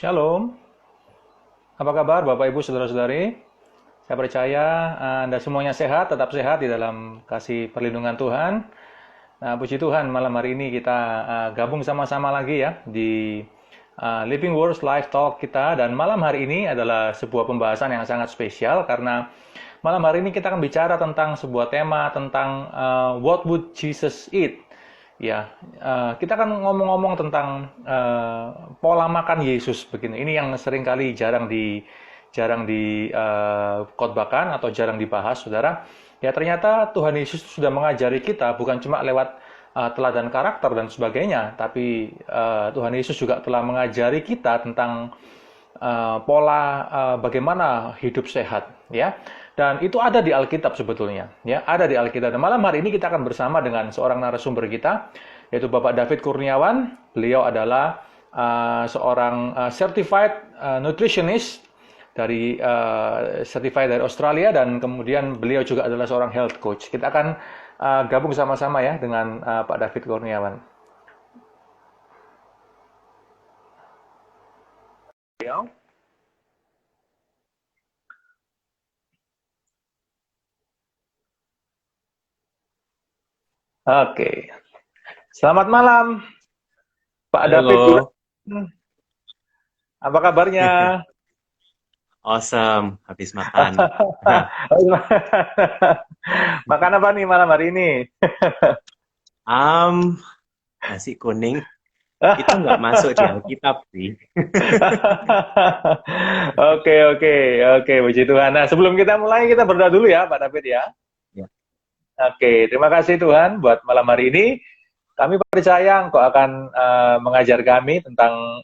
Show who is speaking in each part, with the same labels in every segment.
Speaker 1: Shalom, apa kabar Bapak Ibu Saudara-saudari? Saya percaya Anda semuanya sehat, tetap sehat di dalam kasih perlindungan Tuhan. Nah, puji Tuhan, malam hari ini kita gabung sama-sama lagi ya di Living Words Live Talk kita. Dan malam hari ini adalah sebuah pembahasan yang sangat spesial karena malam hari ini kita akan bicara tentang sebuah tema tentang What would Jesus eat? Ya, kita akan ngomong-ngomong tentang pola makan Yesus begini. Ini yang seringkali jarang di khotbahkan atau jarang dibahas, saudara. Ya, ternyata Tuhan Yesus sudah mengajari kita bukan cuma lewat teladan karakter dan sebagainya, tapi Tuhan Yesus juga telah mengajari kita tentang pola bagaimana hidup sehat, ya. Dan itu ada di Alkitab sebetulnya, ya, ada di Alkitab. Dan malam hari ini kita akan bersama dengan seorang narasumber kita, yaitu Bapak David Kurniawan. Beliau adalah seorang certified nutritionist certified dari Australia, dan kemudian beliau juga adalah seorang health coach. Kita akan gabung sama-sama ya dengan Pak David Kurniawan. Oke, selamat malam Pak David
Speaker 2: Halo,
Speaker 1: Kurniawan. Apa kabarnya?
Speaker 2: awesome. Habis makan.
Speaker 1: Makan apa nih malam hari ini?
Speaker 2: Am, Nasi kuning itu nggak masuk di Alkitab sih.
Speaker 1: Oke, oke, oke, puji Tuhan. Nah, sebelum kita mulai, kita berdoa dulu ya, Pak David ya.
Speaker 2: Ya,
Speaker 1: Oke, terima kasih Tuhan buat malam hari ini. Kami percaya Engkau akan mengajar kami tentang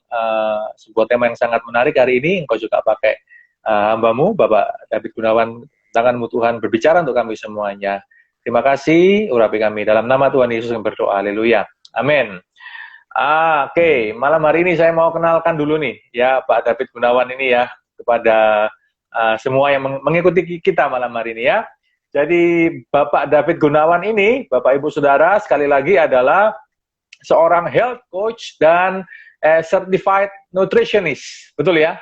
Speaker 1: sebuah tema yang sangat menarik hari ini. Engkau juga pakai hambamu, Bapak David Gunawan, tanganmu Tuhan berbicara untuk kami semuanya. Terima kasih, urapi kami. Dalam nama Tuhan Yesus yang berdoa, haleluya. Amin. Oke, malam hari ini saya mau kenalkan dulu nih, ya Pak David Gunawan ini ya, kepada semua yang mengikuti kita malam hari ini ya. Jadi Bapak David Gunawan ini, Bapak Ibu Saudara, sekali lagi adalah seorang health coach dan certified nutritionist, betul ya?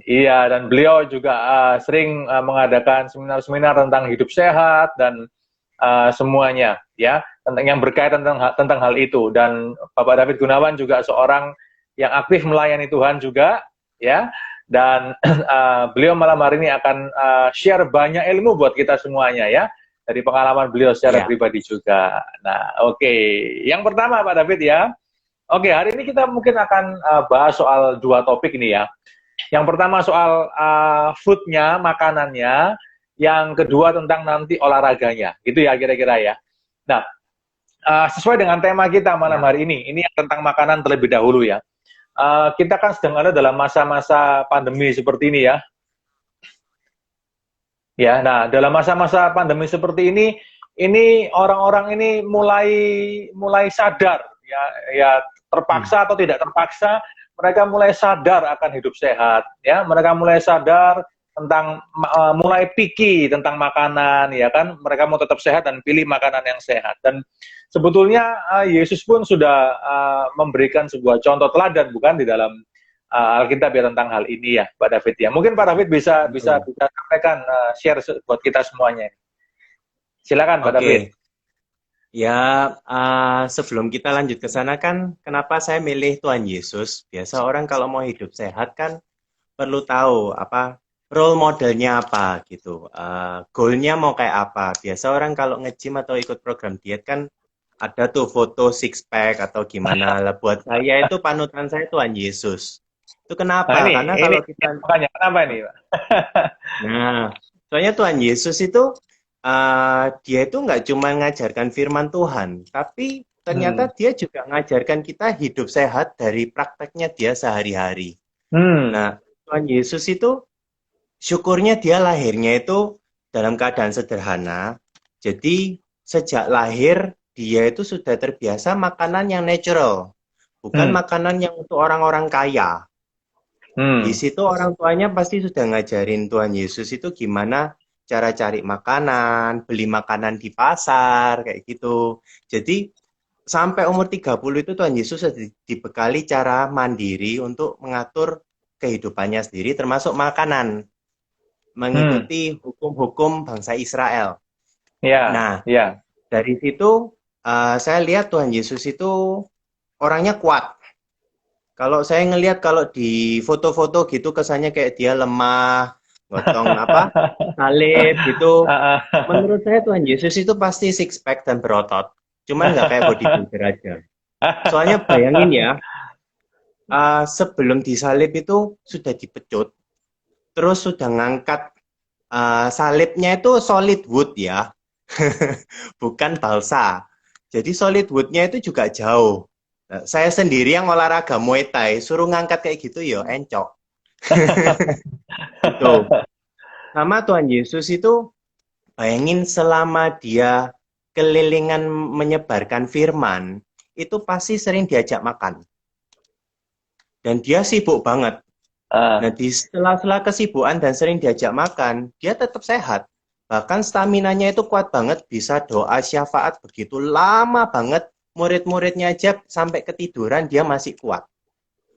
Speaker 1: Iya, dan beliau juga sering mengadakan seminar-seminar tentang hidup sehat dan semuanya, ya, tentang yang berkaitan tentang hal itu. Dan Bapak David Gunawan juga seorang yang aktif melayani Tuhan juga, ya. Dan beliau malam hari ini akan share banyak ilmu buat kita semuanya ya, dari pengalaman beliau secara
Speaker 2: ya,
Speaker 1: pribadi juga. Nah, oke. Yang pertama Pak David ya. Oke, hari ini kita mungkin akan bahas soal dua topik ini ya. Yang pertama soal foodnya, makanannya. Yang kedua tentang nanti olahraganya. Gitu ya kira-kira ya. Nah, sesuai dengan tema kita malam
Speaker 2: ya,
Speaker 1: hari ini tentang makanan terlebih dahulu ya. Kita kan sedang ada dalam masa-masa pandemi seperti ini ya. Ya, nah dalam masa-masa pandemi seperti ini orang-orang ini mulai sadar ya, ya terpaksa atau tidak terpaksa mereka mulai sadar akan hidup sehat ya. Mereka mulai sadar tentang mulai picky tentang makanan ya kan. Mereka mau tetap sehat dan pilih makanan yang sehat. Dan sebetulnya Yesus pun sudah memberikan sebuah contoh teladan bukan di dalam Alkitab ya tentang hal ini ya, Pak David ya. Mungkin Pak David bisa
Speaker 2: betul.
Speaker 1: sampaikan share buat kita semuanya. Silakan Pak David.
Speaker 2: Oke, ya, sebelum kita lanjut ke sana kan, kenapa saya milih Tuhan Yesus? Biasa orang kalau mau hidup sehat kan perlu tahu apa role modelnya apa gitu, goalnya mau kayak apa. Biasa orang kalau nge-gym atau ikut program diet kan ada tuh foto six pack atau gimana. Lah buat saya itu panutan saya Tuhan Yesus. Itu
Speaker 1: Nah
Speaker 2: kenapa? Karena
Speaker 1: ini
Speaker 2: kalau kita,
Speaker 1: makanya kenapa ini Pak?
Speaker 2: nah, soalnya Tuhan Yesus itu dia itu nggak cuma ngajarkan firman Tuhan, tapi
Speaker 1: Hmm.
Speaker 2: ternyata dia juga ngajarkan kita hidup sehat dari prakteknya dia sehari-hari.
Speaker 1: Hmm.
Speaker 2: Nah, Tuhan Yesus itu syukurnya dia lahirnya itu dalam keadaan sederhana. Jadi sejak lahir dia itu sudah terbiasa makanan yang natural, bukan
Speaker 1: Hmm.
Speaker 2: makanan yang untuk orang-orang kaya. Di
Speaker 1: Hmm.
Speaker 2: situ orang tuanya pasti sudah ngajarin Tuhan Yesus itu gimana cara cari makanan, beli makanan di pasar, kayak gitu. Jadi sampai umur 30 itu Tuhan Yesus sudah dibekali cara mandiri untuk mengatur kehidupannya sendiri, termasuk makanan,
Speaker 1: Hmm.
Speaker 2: mengikuti hukum-hukum bangsa Israel.
Speaker 1: Ya,
Speaker 2: Nah,
Speaker 1: ya.
Speaker 2: dari situ saya lihat Tuhan Yesus itu orangnya kuat. Kalau saya ngelihat kalau di foto-foto gitu kesannya kayak dia lemah, gotong apa, salib gitu. Menurut saya Tuhan Yesus itu pasti six pack dan berotot. Cuman nggak kayak bodybuilder aja. Soalnya bayangin ya, sebelum disalib itu sudah dipecut, terus sudah ngangkat salibnya itu solid wood ya, bukan balsa. Jadi solid woodnya itu juga jauh. Nah, saya sendiri yang olahraga Muay Thai, suruh ngangkat kayak gitu ya, encok. Gitu. Sama Tuhan Yesus itu, bayangin selama dia kelilingan menyebarkan firman, itu pasti sering diajak makan. Dan dia sibuk banget. Nah,
Speaker 1: Ah,
Speaker 2: di sela-sela kesibukan dan sering diajak makan, dia tetap sehat. Bahkan staminanya itu kuat banget, bisa doa syafaat begitu lama banget. Murid-muridnya aja sampai ketiduran dia masih kuat.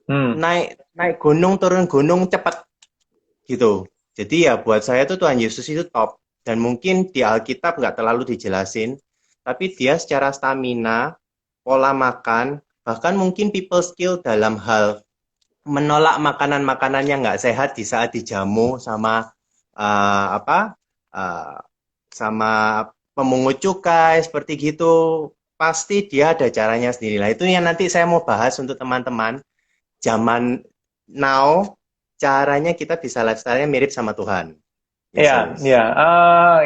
Speaker 1: hmm.
Speaker 2: Naik naik gunung turun gunung cepat gitu. Jadi ya buat saya tuh Tuhan Yesus itu top. Dan mungkin di Alkitab nggak terlalu dijelasin, tapi dia secara stamina, pola makan, bahkan mungkin people skill dalam hal menolak makanan-makanan yang nggak sehat di saat dijamu sama apa uh, sama pemungut cukai seperti gitu, pasti dia ada caranya sendiri lah. Itu yang nanti saya mau bahas untuk teman-teman zaman now, caranya kita bisa lifestyle-nya mirip sama Tuhan
Speaker 1: Ya,
Speaker 2: Yesus.
Speaker 1: ya,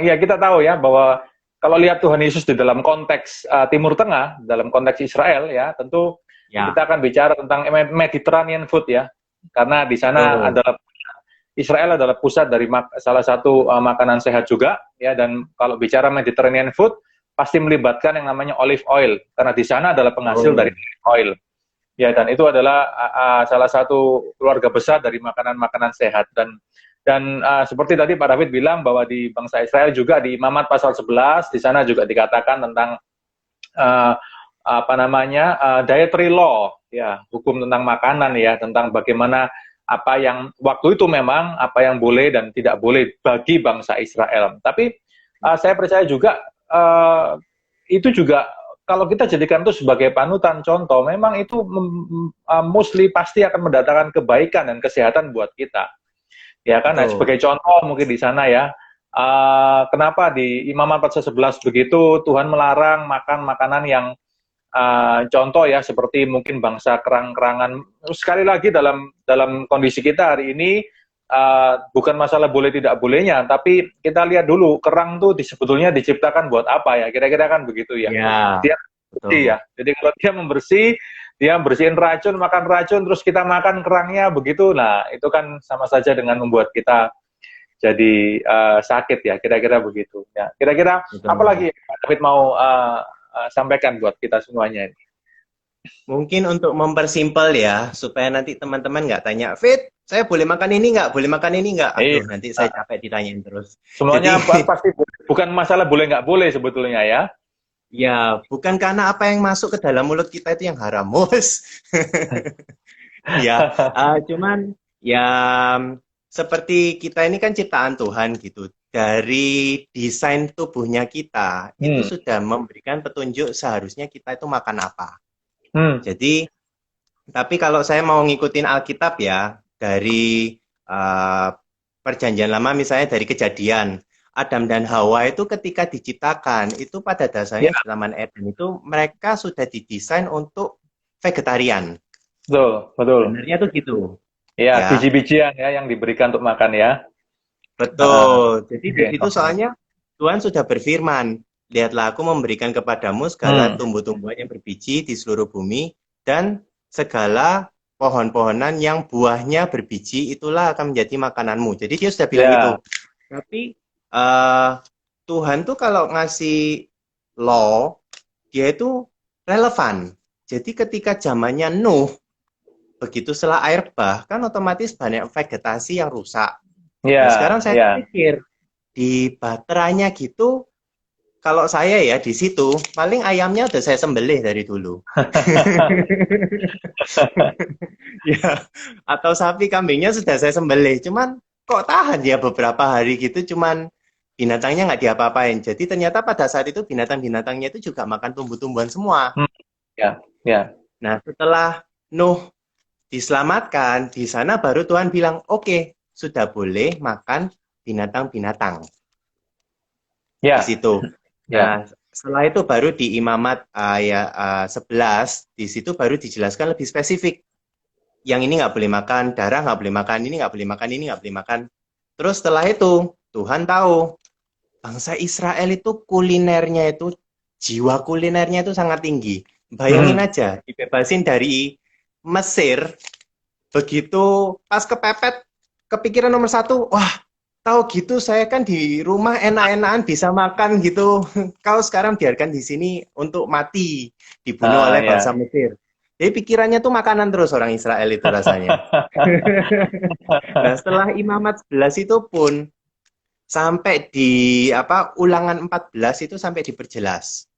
Speaker 1: ya kita tahu ya bahwa kalau lihat Tuhan Yesus di dalam konteks Timur Tengah, dalam konteks Israel ya, tentu kita
Speaker 2: Ya,
Speaker 1: akan bicara tentang Mediterranean food ya, karena di sana
Speaker 2: betul.
Speaker 1: adalah Israel adalah pusat dari salah satu makanan sehat juga ya, dan kalau bicara Mediterranean food pasti melibatkan yang namanya olive oil karena di sana adalah penghasil dari
Speaker 2: Betul.
Speaker 1: olive oil ya, dan itu adalah salah satu keluarga besar dari makanan-makanan sehat. Dan seperti tadi Pak David bilang bahwa di bangsa Israel juga di Imamat pasal 11 di sana juga dikatakan tentang uh, apa namanya dietary law ya, hukum tentang makanan ya, tentang bagaimana apa yang waktu itu memang apa yang boleh dan tidak boleh bagi bangsa Israel. Tapi saya percaya juga itu juga kalau kita jadikan itu sebagai panutan contoh, memang itu mostly pasti akan mendatangkan kebaikan dan kesehatan buat kita. Ya kan, nah,
Speaker 2: Betul.
Speaker 1: sebagai contoh mungkin di sana ya, kenapa di Imamat pasal 11 begitu Tuhan melarang makan makanan yang contoh ya seperti mungkin bangsa kerang-kerangan. Sekali lagi dalam dalam kondisi kita hari ini bukan masalah boleh tidak bolehnya, tapi kita lihat dulu kerang tuh sebetulnya diciptakan buat apa ya? Kira-kira kan begitu ya.
Speaker 2: Ya,
Speaker 1: Dia bersih ya.
Speaker 2: betul.
Speaker 1: Jadi kalau dia membersih, dia bersihin racun, makan racun, terus kita makan kerangnya begitu. Nah, itu kan sama saja dengan membuat kita jadi sakit ya. Kira-kira begitu. Ya, kira-kira apa
Speaker 2: Betul.
Speaker 1: lagi Pak David mau sampaikan buat kita semuanya ini?
Speaker 2: Mungkin untuk mempersimpel ya, supaya nanti teman-teman nggak tanya, Fit, saya boleh makan ini nggak? Boleh makan ini nggak?
Speaker 1: Iya,
Speaker 2: Aduh, nanti saya capek ditanyain terus. Jadi,
Speaker 1: semuanya pasti bukan masalah boleh nggak boleh sebetulnya ya.
Speaker 2: ya, bukan karena apa yang masuk ke dalam mulut kita itu yang haram, mus. Ya, cuman ya seperti kita ini kan ciptaan Tuhan gitu. Dari desain tubuhnya kita itu
Speaker 1: Hmm,
Speaker 2: sudah memberikan petunjuk seharusnya kita itu makan apa.
Speaker 1: hmm,
Speaker 2: Jadi, tapi kalau saya mau ngikutin Alkitab ya, dari uh, Perjanjian Lama misalnya dari Kejadian, Adam dan Hawa itu ketika diciptakan, itu pada
Speaker 1: ya
Speaker 2: dasarnya di Taman Eden itu mereka sudah didesain untuk vegetarian.
Speaker 1: betul, betul.
Speaker 2: Sebenarnya tuh gitu,
Speaker 1: Ya,
Speaker 2: ya.
Speaker 1: biji-bijian ya yang diberikan untuk makan ya.
Speaker 2: Betul. Jadi di
Speaker 1: Oke,
Speaker 2: situ
Speaker 1: oke.
Speaker 2: soalnya Tuhan sudah berfirman, lihatlah aku memberikan kepadamu segala
Speaker 1: Hmm,
Speaker 2: tumbuh-tumbuhan yang berbiji di seluruh bumi dan segala pohon-pohonan yang buahnya berbiji itulah akan menjadi makananmu. Jadi dia sudah bilang gitu.
Speaker 1: ya,
Speaker 2: Tapi eh, Tuhan tuh kalau ngasih law, dia itu relevan. Jadi ketika zamannya Nuh, begitu setelah air bah, kan otomatis banyak vegetasi yang rusak. Nah, sekarang
Speaker 1: ya,
Speaker 2: saya
Speaker 1: ya.
Speaker 2: pikir di baterainya gitu kalau saya ya di situ paling ayamnya udah saya sembelih dari dulu. Ya, atau sapi kambingnya sudah saya sembelih. Cuman kok tahan ya beberapa hari gitu, cuman binatangnya nggak diapa-apain. Jadi ternyata pada saat itu binatang-binatangnya itu juga makan tumbuh-tumbuhan semua.
Speaker 1: Hmm, ya, ya,
Speaker 2: Nah, setelah Nuh diselamatkan, di sana baru Tuhan bilang, oke, sudah boleh makan binatang-binatang di
Speaker 1: ya,
Speaker 2: situ.
Speaker 1: ya.
Speaker 2: Nah, setelah itu baru di Imamat ayat 11, di situ baru dijelaskan lebih spesifik. Yang ini nggak boleh makan, darah nggak boleh makan, ini nggak boleh makan, ini nggak boleh makan. Terus setelah itu, Tuhan tahu, bangsa Israel itu kulinernya itu, jiwa kulinernya itu sangat tinggi. Bayangin
Speaker 1: Hmm.
Speaker 2: aja, dibebasin dari Mesir, begitu pas kepepet, kepikiran nomor satu, wah, tahu gitu saya kan di rumah enak-enakan bisa makan gitu. Kau sekarang biarkan di sini untuk mati, dibunuh oleh bangsa
Speaker 1: Ya.
Speaker 2: Mesir. Jadi pikirannya tuh makanan terus orang Israel itu rasanya. Nah, setelah Imamat 11 itu pun sampai di apa Ulangan 14 itu sampai diperjelas.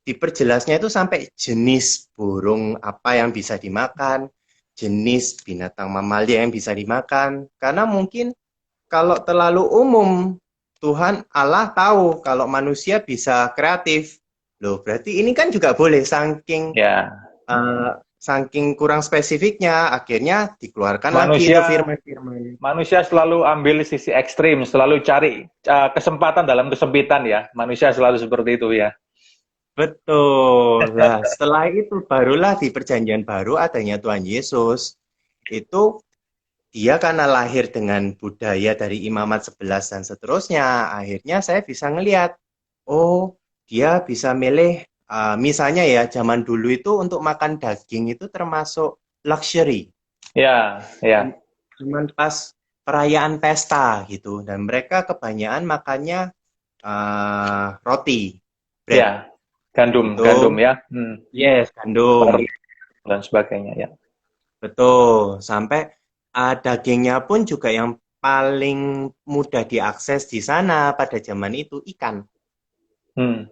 Speaker 2: Diperjelasnya itu sampai jenis burung apa yang bisa dimakan, jenis binatang mamalia yang bisa dimakan. Karena mungkin kalau terlalu umum, Tuhan Allah tahu kalau manusia bisa kreatif. Loh, berarti ini kan juga boleh
Speaker 1: Ya,
Speaker 2: saking kurang spesifiknya, akhirnya dikeluarkan lagi itu
Speaker 1: manusia
Speaker 2: firman-firman.
Speaker 1: manusia selalu ambil sisi ekstrim, selalu cari kesempatan dalam kesempitan ya. Manusia selalu seperti itu ya.
Speaker 2: Betul. Nah, setelah itu barulah di perjanjian baru adanya Tuhan Yesus. Itu dia karena lahir dengan budaya dari Imamat 11 dan seterusnya, akhirnya saya bisa ngelihat, oh, dia bisa milih, misalnya ya, zaman dulu itu untuk makan daging itu termasuk luxury.
Speaker 1: Ya, ya,
Speaker 2: Cuman pas perayaan pesta gitu, dan mereka kebanyakan makannya roti, bread,
Speaker 1: ya. Gandum,
Speaker 2: itu,
Speaker 1: gandum ya. Hmm.
Speaker 2: yes, gandum.
Speaker 1: Dan sebagainya ya.
Speaker 2: Betul, sampai dagingnya pun juga yang paling mudah diakses di sana pada zaman itu ikan.
Speaker 1: Hmm.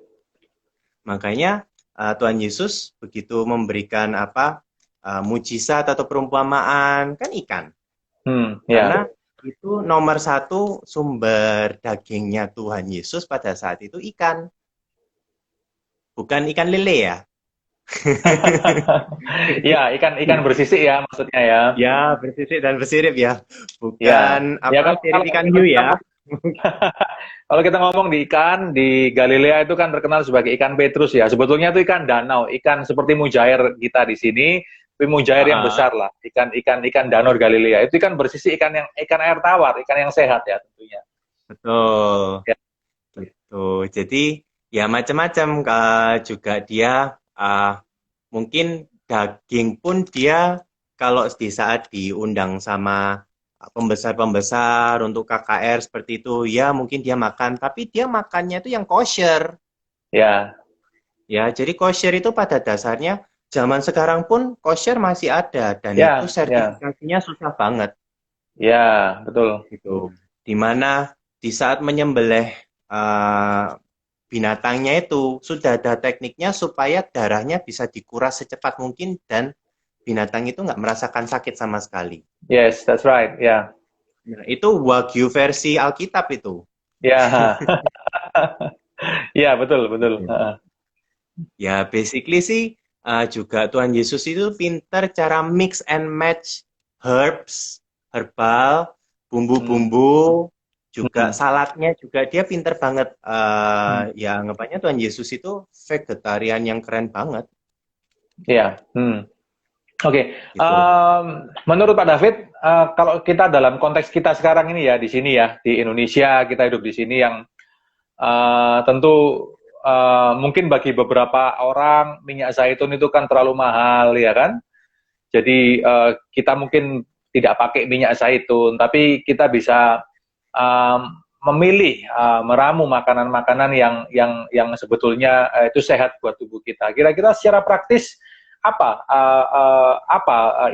Speaker 2: Makanya Tuhan Yesus begitu memberikan apa mujizat atau perumpamaan kan ikan.
Speaker 1: Hmm.
Speaker 2: Karena
Speaker 1: Ya.
Speaker 2: itu nomor satu sumber dagingnya Tuhan Yesus pada saat itu ikan, bukan ikan lele ya.
Speaker 1: Ya, ikan ikan bersisik ya maksudnya ya.
Speaker 2: Ya, bersisik dan bersirip ya.
Speaker 1: Ya.
Speaker 2: Bukan
Speaker 1: Ya
Speaker 2: apa
Speaker 1: kalau
Speaker 2: sirip
Speaker 1: kalau
Speaker 2: ikan
Speaker 1: kalau
Speaker 2: hiu
Speaker 1: kita
Speaker 2: ya.
Speaker 1: kalau kita ngomong di ikan di Galilea itu kan terkenal sebagai ikan Petrus ya. Sebetulnya itu ikan danau, ikan seperti mujair kita di sini, tapi mujair yang besar lah. Ikan danau di Galilea. Itu ikan bersisi, ikan air tawar, ikan yang sehat ya tentunya.
Speaker 2: Betul.
Speaker 1: Ya,
Speaker 2: Betul. Jadi ya macam-macam juga dia mungkin daging pun dia kalau di saat diundang sama pembesar-pembesar untuk KKR seperti itu ya mungkin dia makan tapi dia makannya itu yang kosher.
Speaker 1: ya,
Speaker 2: Ya, jadi kosher itu pada dasarnya zaman sekarang pun kosher masih ada dan itu
Speaker 1: ya, ya,
Speaker 2: sertifikasinya susah banget
Speaker 1: ya, betul.
Speaker 2: gitu. Dimana di saat menyembelih uh, binatangnya itu sudah ada tekniknya supaya darahnya bisa dikuras secepat mungkin dan binatang itu nggak merasakan sakit sama sekali.
Speaker 1: Yes, that's right. Ya,
Speaker 2: Nah, itu Wagyu versi Alkitab itu.
Speaker 1: ya, ya, betul, betul.
Speaker 2: Gitu. Ya, basically sih juga Tuhan Yesus itu pintar cara mix and match herbs, herbal,
Speaker 1: Hmm.
Speaker 2: bumbu-bumbu, juga
Speaker 1: Hmm.
Speaker 2: saladnya juga dia pintar banget.
Speaker 1: Hmm.
Speaker 2: Ya, anggapannya Tuhan Yesus itu vegetarian yang keren banget.
Speaker 1: Ya. Hmm. Oke,
Speaker 2: Gitu.
Speaker 1: menurut Pak David, kalau kita dalam konteks kita sekarang ini ya di sini ya di Indonesia kita hidup di sini yang tentu mungkin bagi beberapa orang minyak zaitun itu kan terlalu mahal ya kan, jadi kita mungkin tidak pakai minyak zaitun, tapi kita bisa memilih meramu makanan-makanan yang sebetulnya itu sehat buat tubuh kita. Kira-kira secara praktis apa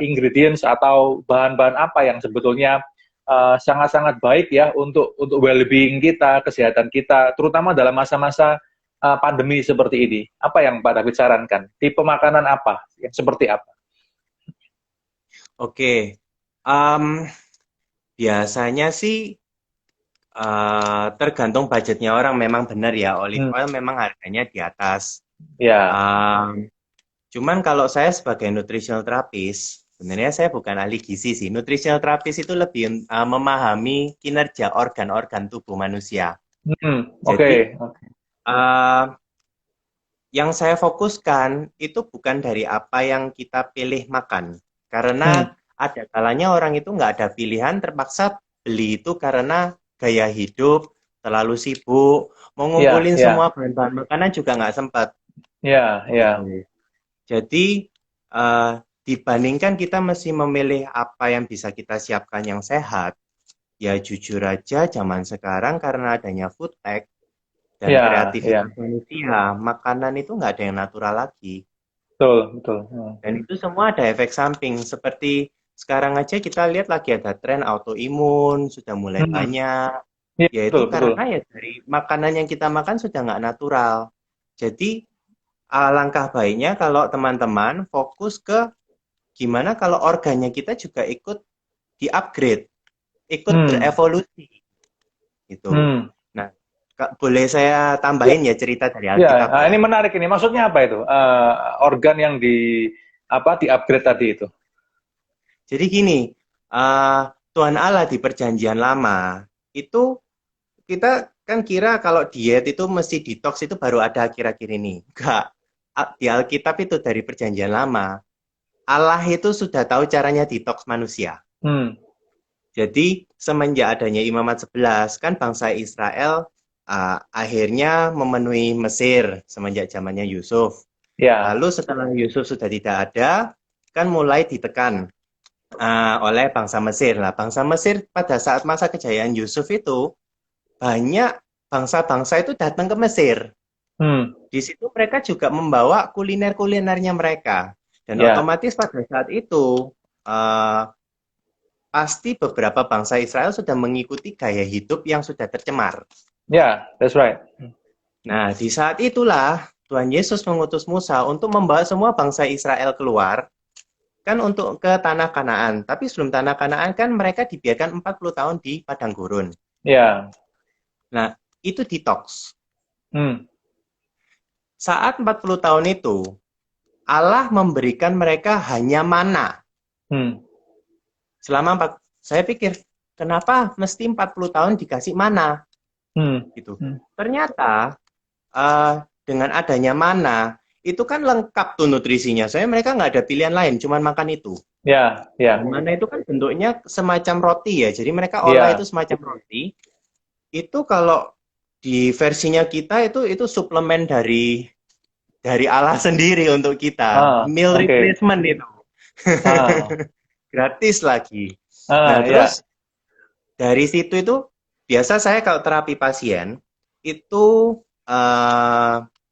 Speaker 1: ingredients atau bahan-bahan apa yang sebetulnya sangat-sangat baik ya untuk well-being kita, kesehatan kita, terutama dalam masa-masa pandemi seperti ini. Apa yang Pak David sarankan? Tipe makanan apa? Yang seperti apa?
Speaker 2: Oke, biasanya sih tergantung budgetnya orang. Memang benar ya, olive
Speaker 1: Hmm,
Speaker 2: oil memang harganya di atas.
Speaker 1: ya,
Speaker 2: Um, Cuman kalau saya sebagai nutritional therapist, sebenarnya saya bukan ahli gizi sih. Nutritional therapist itu lebih memahami kinerja organ-organ tubuh manusia.
Speaker 1: oke,
Speaker 2: Jadi uh, yang saya fokuskan itu bukan dari apa yang kita pilih makan. Karena
Speaker 1: hmm,
Speaker 2: ada kalanya orang itu nggak ada pilihan, terpaksa beli itu karena gaya hidup, terlalu sibuk, mau
Speaker 1: ya,
Speaker 2: ngumpulin
Speaker 1: ya,
Speaker 2: semua bahan-bahan makanan juga nggak sempat.
Speaker 1: ya, ya,
Speaker 2: Gitu. Jadi eh, dibandingkan kita mesti memilih apa yang bisa kita siapkan yang sehat, ya jujur aja zaman sekarang karena adanya food tech dan
Speaker 1: ya,
Speaker 2: kreativitas
Speaker 1: ya,
Speaker 2: manusia, makanan itu nggak ada yang natural lagi.
Speaker 1: betul, betul.
Speaker 2: Dan itu semua ada efek samping. Seperti sekarang aja kita lihat lagi ada tren autoimun, sudah mulai
Speaker 1: Hmm,
Speaker 2: banyak.
Speaker 1: ya,
Speaker 2: Yaitu
Speaker 1: betul, betul.
Speaker 2: karena ya dari makanan yang kita makan sudah nggak natural. Jadi alangkah baiknya kalau teman-teman fokus ke gimana kalau organnya kita juga ikut di-upgrade, ikut
Speaker 1: Hmm,
Speaker 2: berevolusi gitu.
Speaker 1: hmm.
Speaker 2: Nah, boleh saya tambahin ya cerita dari
Speaker 1: Ya,
Speaker 2: Alkitab
Speaker 1: nah
Speaker 2: ya.
Speaker 1: ini menarik ini. Maksudnya apa itu? Organ yang di upgrade tadi itu.
Speaker 2: Jadi gini, eh, Tuhan Allah di Perjanjian Lama itu kita kan kira kalau diet itu mesti detox itu baru ada akhir-akhir ini. Enggak. Di Alkitab itu dari Perjanjian Lama, Allah itu sudah tahu caranya detox manusia.
Speaker 1: Hmm,
Speaker 2: Jadi semenjak adanya Imamat 11 kan bangsa Israel akhirnya memenuhi Mesir semenjak zamannya Yusuf.
Speaker 1: ya,
Speaker 2: Lalu setelah Yusuf sudah tidak ada, kan mulai ditekan oleh bangsa Mesir. Nah, bangsa Mesir pada saat masa kejayaan Yusuf itu banyak bangsa-bangsa itu datang ke Mesir.
Speaker 1: hmm,
Speaker 2: Di situ mereka juga membawa kuliner-kulinernya mereka. Dan
Speaker 1: ya,
Speaker 2: otomatis pada saat itu uh, pasti beberapa bangsa Israel sudah mengikuti gaya hidup yang sudah tercemar.
Speaker 1: ya, that's right.
Speaker 2: Nah, di saat itulah Tuhan Yesus mengutus Musa untuk membawa semua bangsa Israel keluar, kan untuk ke tanah Kanaan. Tapi sebelum tanah Kanaan kan mereka dibiarkan 40 tahun di padang gurun.
Speaker 1: Ya,
Speaker 2: Nah, itu detox.
Speaker 1: hmm,
Speaker 2: Saat 40 tahun itu, Allah memberikan mereka hanya mana.
Speaker 1: hmm,
Speaker 2: Selama 4, saya pikir, kenapa mesti 40 tahun dikasih mana?
Speaker 1: hmm,
Speaker 2: Gitu.
Speaker 1: hmm.
Speaker 2: Ternyata uh, dengan adanya mana itu kan lengkap tuh nutrisinya. Soalnya mereka nggak ada pilihan lain, cuman makan itu.
Speaker 1: Ya,
Speaker 2: Dan
Speaker 1: ya,
Speaker 2: mana itu kan bentuknya semacam roti ya. Jadi mereka olah itu
Speaker 1: ya,
Speaker 2: semacam roti. Itu kalau di versinya kita itu suplemen dari Allah sendiri untuk kita. Meal
Speaker 1: oke,
Speaker 2: replacement itu.
Speaker 1: ah,
Speaker 2: Gratis lagi. Nah,
Speaker 1: ya,
Speaker 2: terus dari situ itu biasa saya kalau terapi pasien itu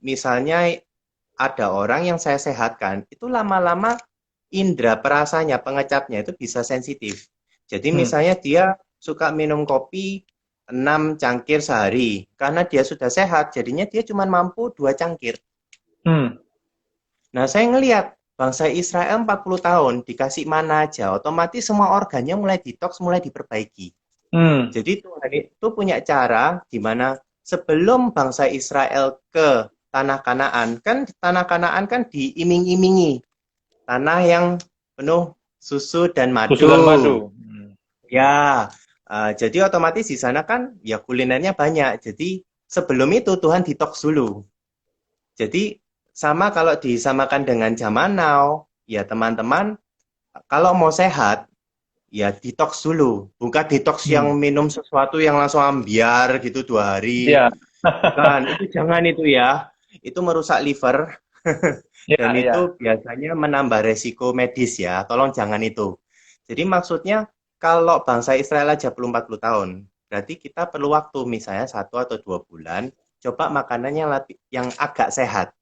Speaker 2: misalnya ada orang yang saya sehatkan itu lama-lama indera perasanya pengecapnya itu bisa sensitif. Jadi
Speaker 1: hmm,
Speaker 2: misalnya dia suka minum kopi 6 cangkir sehari karena dia sudah sehat jadinya dia cuma mampu 2 cangkir.
Speaker 1: hmm,
Speaker 2: Nah, saya ngelihat bangsa Israel 40 tahun dikasih mana aja, otomatis semua organnya mulai detox, mulai diperbaiki.
Speaker 1: hmm,
Speaker 2: Jadi Tuhan itu punya cara di mana sebelum bangsa Israel ke tanah Kanaan, kan tanah Kanaan kan diiming-imingi, tanah yang penuh susu dan
Speaker 1: susu
Speaker 2: madu.
Speaker 1: dan madu. Hmm,
Speaker 2: Ya, jadi otomatis di sana kan ya kulinernya banyak. Jadi sebelum itu Tuhan detox dulu. Jadi sama kalau disamakan dengan zaman now, ya teman-teman kalau mau sehat, ya detox dulu. Bukan detox yang
Speaker 1: hmm,
Speaker 2: minum sesuatu yang langsung ambiar gitu 2 hari.
Speaker 1: ya,
Speaker 2: Bukan, itu jangan itu ya. Itu merusak liver dan
Speaker 1: ya,
Speaker 2: itu
Speaker 1: ya,
Speaker 2: biasanya menambah resiko medis ya. Tolong jangan itu. Jadi maksudnya kalau bangsa Israel aja perlu 40 tahun, berarti kita perlu waktu misalnya 1 atau 2 bulan, coba makanannya yang agak sehat.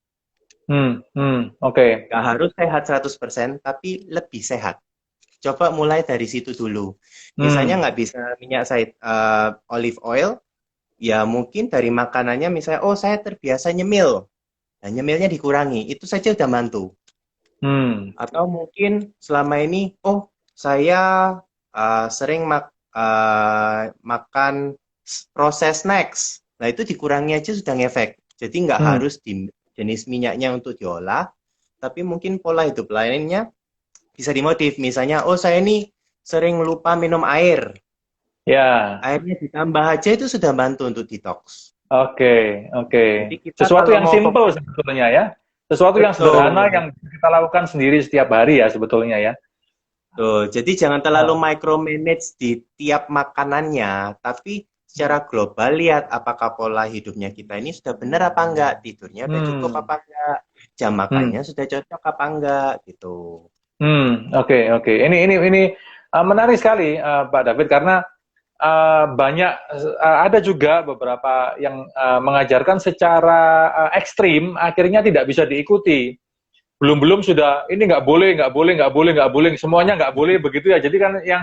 Speaker 1: hmm, hmm, oke,
Speaker 2: Nggak harus sehat 100%, tapi lebih sehat. Coba mulai dari situ dulu. Misalnya
Speaker 1: Hmm.
Speaker 2: nggak bisa minyak olive oil, ya mungkin dari makanannya misalnya, oh saya terbiasa nyemil, nah nyemilnya dikurangi, itu saja udah mantu.
Speaker 1: Hmm.
Speaker 2: Atau mungkin selama ini, oh saya sering makan proses snacks, nah itu dikurangi aja sudah ngefek. Jadi nggak
Speaker 1: Hmm.
Speaker 2: harus di jenis minyaknya untuk diolah, tapi mungkin pola hidup lainnya bisa dimodif. Misalnya, oh saya ini sering lupa minum air,
Speaker 1: Ya.
Speaker 2: airnya ditambah aja itu sudah bantu untuk detox.
Speaker 1: Oke, oke.
Speaker 2: Jadi kita
Speaker 1: Sesuatu
Speaker 2: kalau
Speaker 1: yang
Speaker 2: mau
Speaker 1: simple sebetulnya ya. Sesuatu yang sederhana
Speaker 2: betul,
Speaker 1: yang kita lakukan sendiri setiap hari ya sebetulnya ya.
Speaker 2: betul. Jadi jangan terlalu
Speaker 1: Ah.
Speaker 2: micromanage di tiap makanannya, tapi secara global lihat apakah pola hidupnya kita ini sudah benar apa enggak, tidurnya udah cukup
Speaker 1: Hmm.
Speaker 2: apa enggak, jam
Speaker 1: Hmm.
Speaker 2: makannya sudah cocok apa enggak gitu.
Speaker 1: Oke, oke. Ini menarik sekali, Pak David, karena banyak ada juga beberapa yang mengajarkan secara ekstrim, akhirnya tidak bisa diikuti. Belum-belum sudah ini nggak boleh, nggak boleh, nggak boleh, nggak boleh, semuanya nggak boleh begitu ya. Jadi kan yang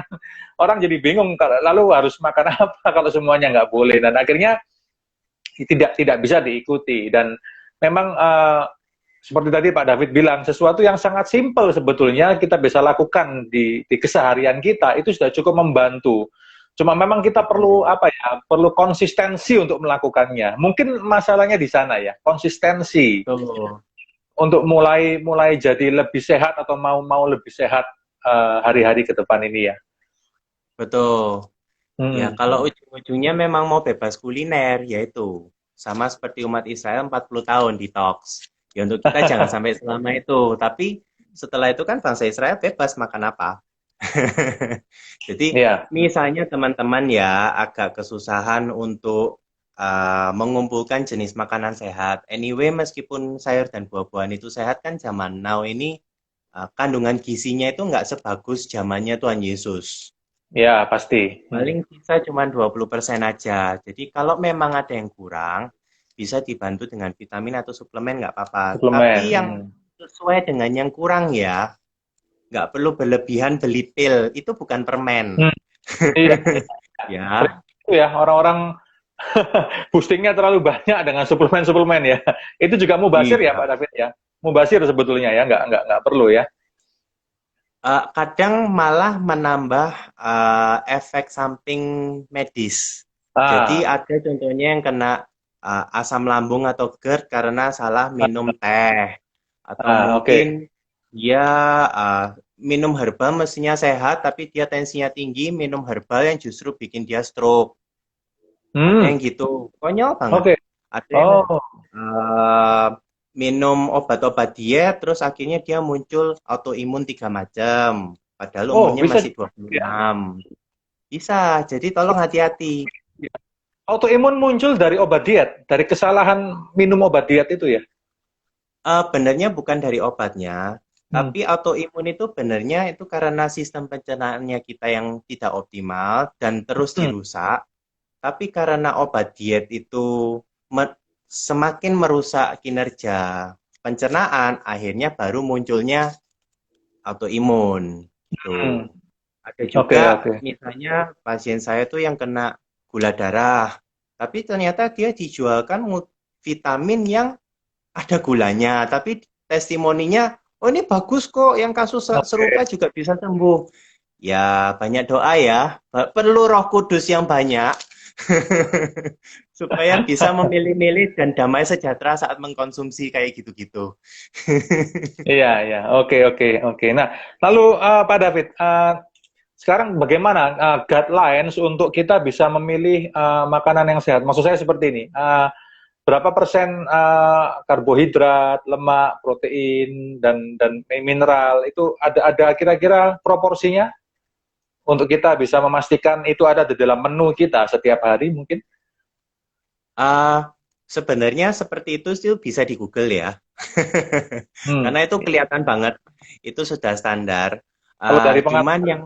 Speaker 1: orang jadi bingung, lalu harus makan apa kalau semuanya nggak boleh, dan akhirnya tidak bisa diikuti. Dan memang seperti tadi Pak David bilang, sesuatu yang sangat simpel sebetulnya kita bisa lakukan di keseharian kita itu sudah cukup membantu. Cuma memang kita perlu
Speaker 2: Betul.
Speaker 1: apa ya, perlu konsistensi untuk melakukannya. Mungkin masalahnya di sana ya, konsistensi
Speaker 2: Betul.
Speaker 1: untuk mulai mulai jadi lebih sehat atau mau lebih sehat hari-hari ke depan ini ya.
Speaker 2: Betul. Ya,
Speaker 1: Hmm.
Speaker 2: kalau ujung-ujungnya memang mau bebas kuliner, yaitu sama seperti umat Israel 40 tahun detox. Ya untuk kita jangan sampai selama itu, tapi setelah itu kan bangsa Israel bebas makan apa. Jadi
Speaker 1: Iya.
Speaker 2: misalnya teman-teman ya agak kesusahan untuk mengumpulkan jenis makanan sehat. Anyway, meskipun sayur dan buah-buahan itu sehat kan zaman now ini kandungan gizinya itu nggak sebagus zamannya Tuhan Yesus.
Speaker 1: Ya, pasti.
Speaker 2: Paling sisa cuma 20% aja. Jadi kalau memang ada yang kurang, bisa dibantu dengan vitamin atau suplemen nggak apa-apa.
Speaker 1: Suplemen.
Speaker 2: Tapi yang sesuai dengan yang kurang ya, nggak perlu berlebihan beli pil. Itu bukan permen.
Speaker 1: Hmm. Iya, sering
Speaker 2: Ya,
Speaker 1: itu ya orang-orang boostingnya terlalu banyak dengan suplemen-suplemen ya. Itu juga mubazir ya Pak
Speaker 2: iya.
Speaker 1: David ya. Mubazir sebetulnya ya, nggak perlu ya.
Speaker 2: Kadang malah menambah efek samping medis. Jadi
Speaker 1: Ah,
Speaker 2: ada contohnya yang kena asam lambung atau GERD karena salah minum teh. Atau
Speaker 1: oke.
Speaker 2: mungkin dia uh, minum herbal mestinya sehat, tapi dia tensinya tinggi, minum herbal yang justru bikin dia stroke. Ada
Speaker 1: Hmm,
Speaker 2: yang gitu, konyol banget.
Speaker 1: oke.
Speaker 2: Ada yang
Speaker 1: Oh,
Speaker 2: uh, minum obat-obat diet, terus akhirnya dia muncul autoimun 3 macam, padahal
Speaker 1: oh
Speaker 2: umurnya
Speaker 1: bisa
Speaker 2: masih dua puluh
Speaker 1: ya.
Speaker 2: enam. Bisa, jadi tolong hati-hati.
Speaker 1: Autoimun muncul dari obat diet, dari kesalahan minum obat diet itu ya.
Speaker 2: Benernya bukan dari obatnya,
Speaker 1: Hmm.
Speaker 2: tapi autoimun itu benernya itu karena sistem pencernaannya kita yang tidak optimal dan terus
Speaker 1: Hmm.
Speaker 2: dirusak. Tapi karena obat diet itu semakin merusak kinerja pencernaan, akhirnya baru munculnya autoimun.
Speaker 1: Hmm.
Speaker 2: Tuh. Ada
Speaker 1: Oke,
Speaker 2: juga
Speaker 1: oke.
Speaker 2: misalnya pasien saya tuh yang kena gula darah, tapi ternyata dia dijualkan vitamin yang ada gulanya, tapi testimoninya, oh ini bagus kok, yang kasus serupa
Speaker 1: Oke.
Speaker 2: juga bisa sembuh. Ya, banyak doa ya. Perlu Roh Kudus yang banyak supaya bisa memilih-milih dan damai sejahtera saat mengkonsumsi kayak gitu-gitu.
Speaker 1: Iya, iya. Oke, oke, oke. Nah, lalu Pak David, sekarang bagaimana guidelines untuk kita bisa memilih makanan yang sehat? Maksud saya seperti ini, berapa persen karbohidrat, lemak, protein, dan mineral itu ada kira-kira proporsinya untuk kita bisa memastikan itu ada di dalam menu kita setiap hari mungkin?
Speaker 2: Uh, Sebenarnya seperti itu sih bisa di Google ya.
Speaker 1: Hmm.
Speaker 2: Karena itu kelihatan banget. Itu sudah standar.
Speaker 1: Kalau dari
Speaker 2: Cuman
Speaker 1: pengalaman,
Speaker 2: yang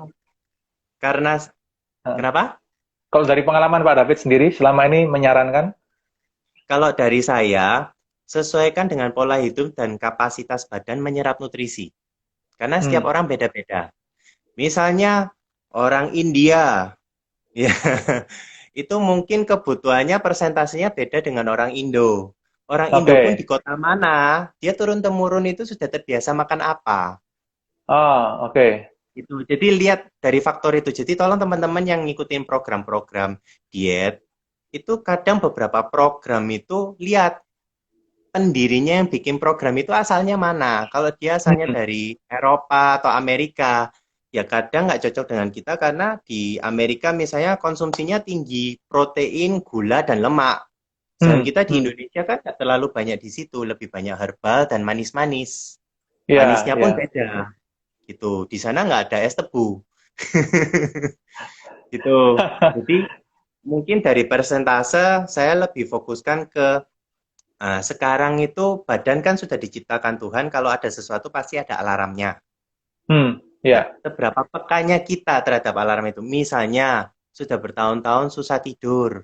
Speaker 2: karena kenapa?
Speaker 1: kalau dari pengalaman Pak David sendiri selama ini menyarankan?
Speaker 2: Kalau dari saya, sesuaikan dengan pola hidup dan kapasitas badan menyerap nutrisi. Karena setiap
Speaker 1: Hmm.
Speaker 2: orang beda-beda. Misalnya orang India, ya, itu mungkin kebutuhannya persentasenya beda dengan orang Indo. Orang Indo pun di
Speaker 1: Oke.
Speaker 2: kota mana, dia turun-temurun itu sudah terbiasa makan apa.
Speaker 1: Ah, oke.
Speaker 2: Itu. Jadi lihat dari faktor itu. Jadi tolong teman-teman yang ngikutin program-program diet, itu kadang beberapa program itu lihat pendirinya yang bikin program itu asalnya mana. Kalau dia asalnya
Speaker 1: Hmm.
Speaker 2: dari Eropa atau Amerika, ya kadang nggak cocok dengan kita karena di Amerika misalnya konsumsinya tinggi protein, gula, dan lemak. Sedangkan
Speaker 1: Hmm.
Speaker 2: kita di
Speaker 1: Hmm.
Speaker 2: Indonesia kan nggak terlalu banyak di situ, lebih banyak herbal dan manis-manis.
Speaker 1: Ya,
Speaker 2: Manisnya pun
Speaker 1: ya.
Speaker 2: beda, gitu. Di sana nggak ada es tebu, gitu. Jadi mungkin dari persentase saya lebih fokuskan ke sekarang itu badan kan sudah diciptakan Tuhan, kalau ada sesuatu pasti ada alarmnya.
Speaker 1: Hmm.
Speaker 2: Nah,
Speaker 1: Ya.
Speaker 2: seberapa pekanya kita terhadap alarm itu? Misalnya, sudah bertahun-tahun susah tidur.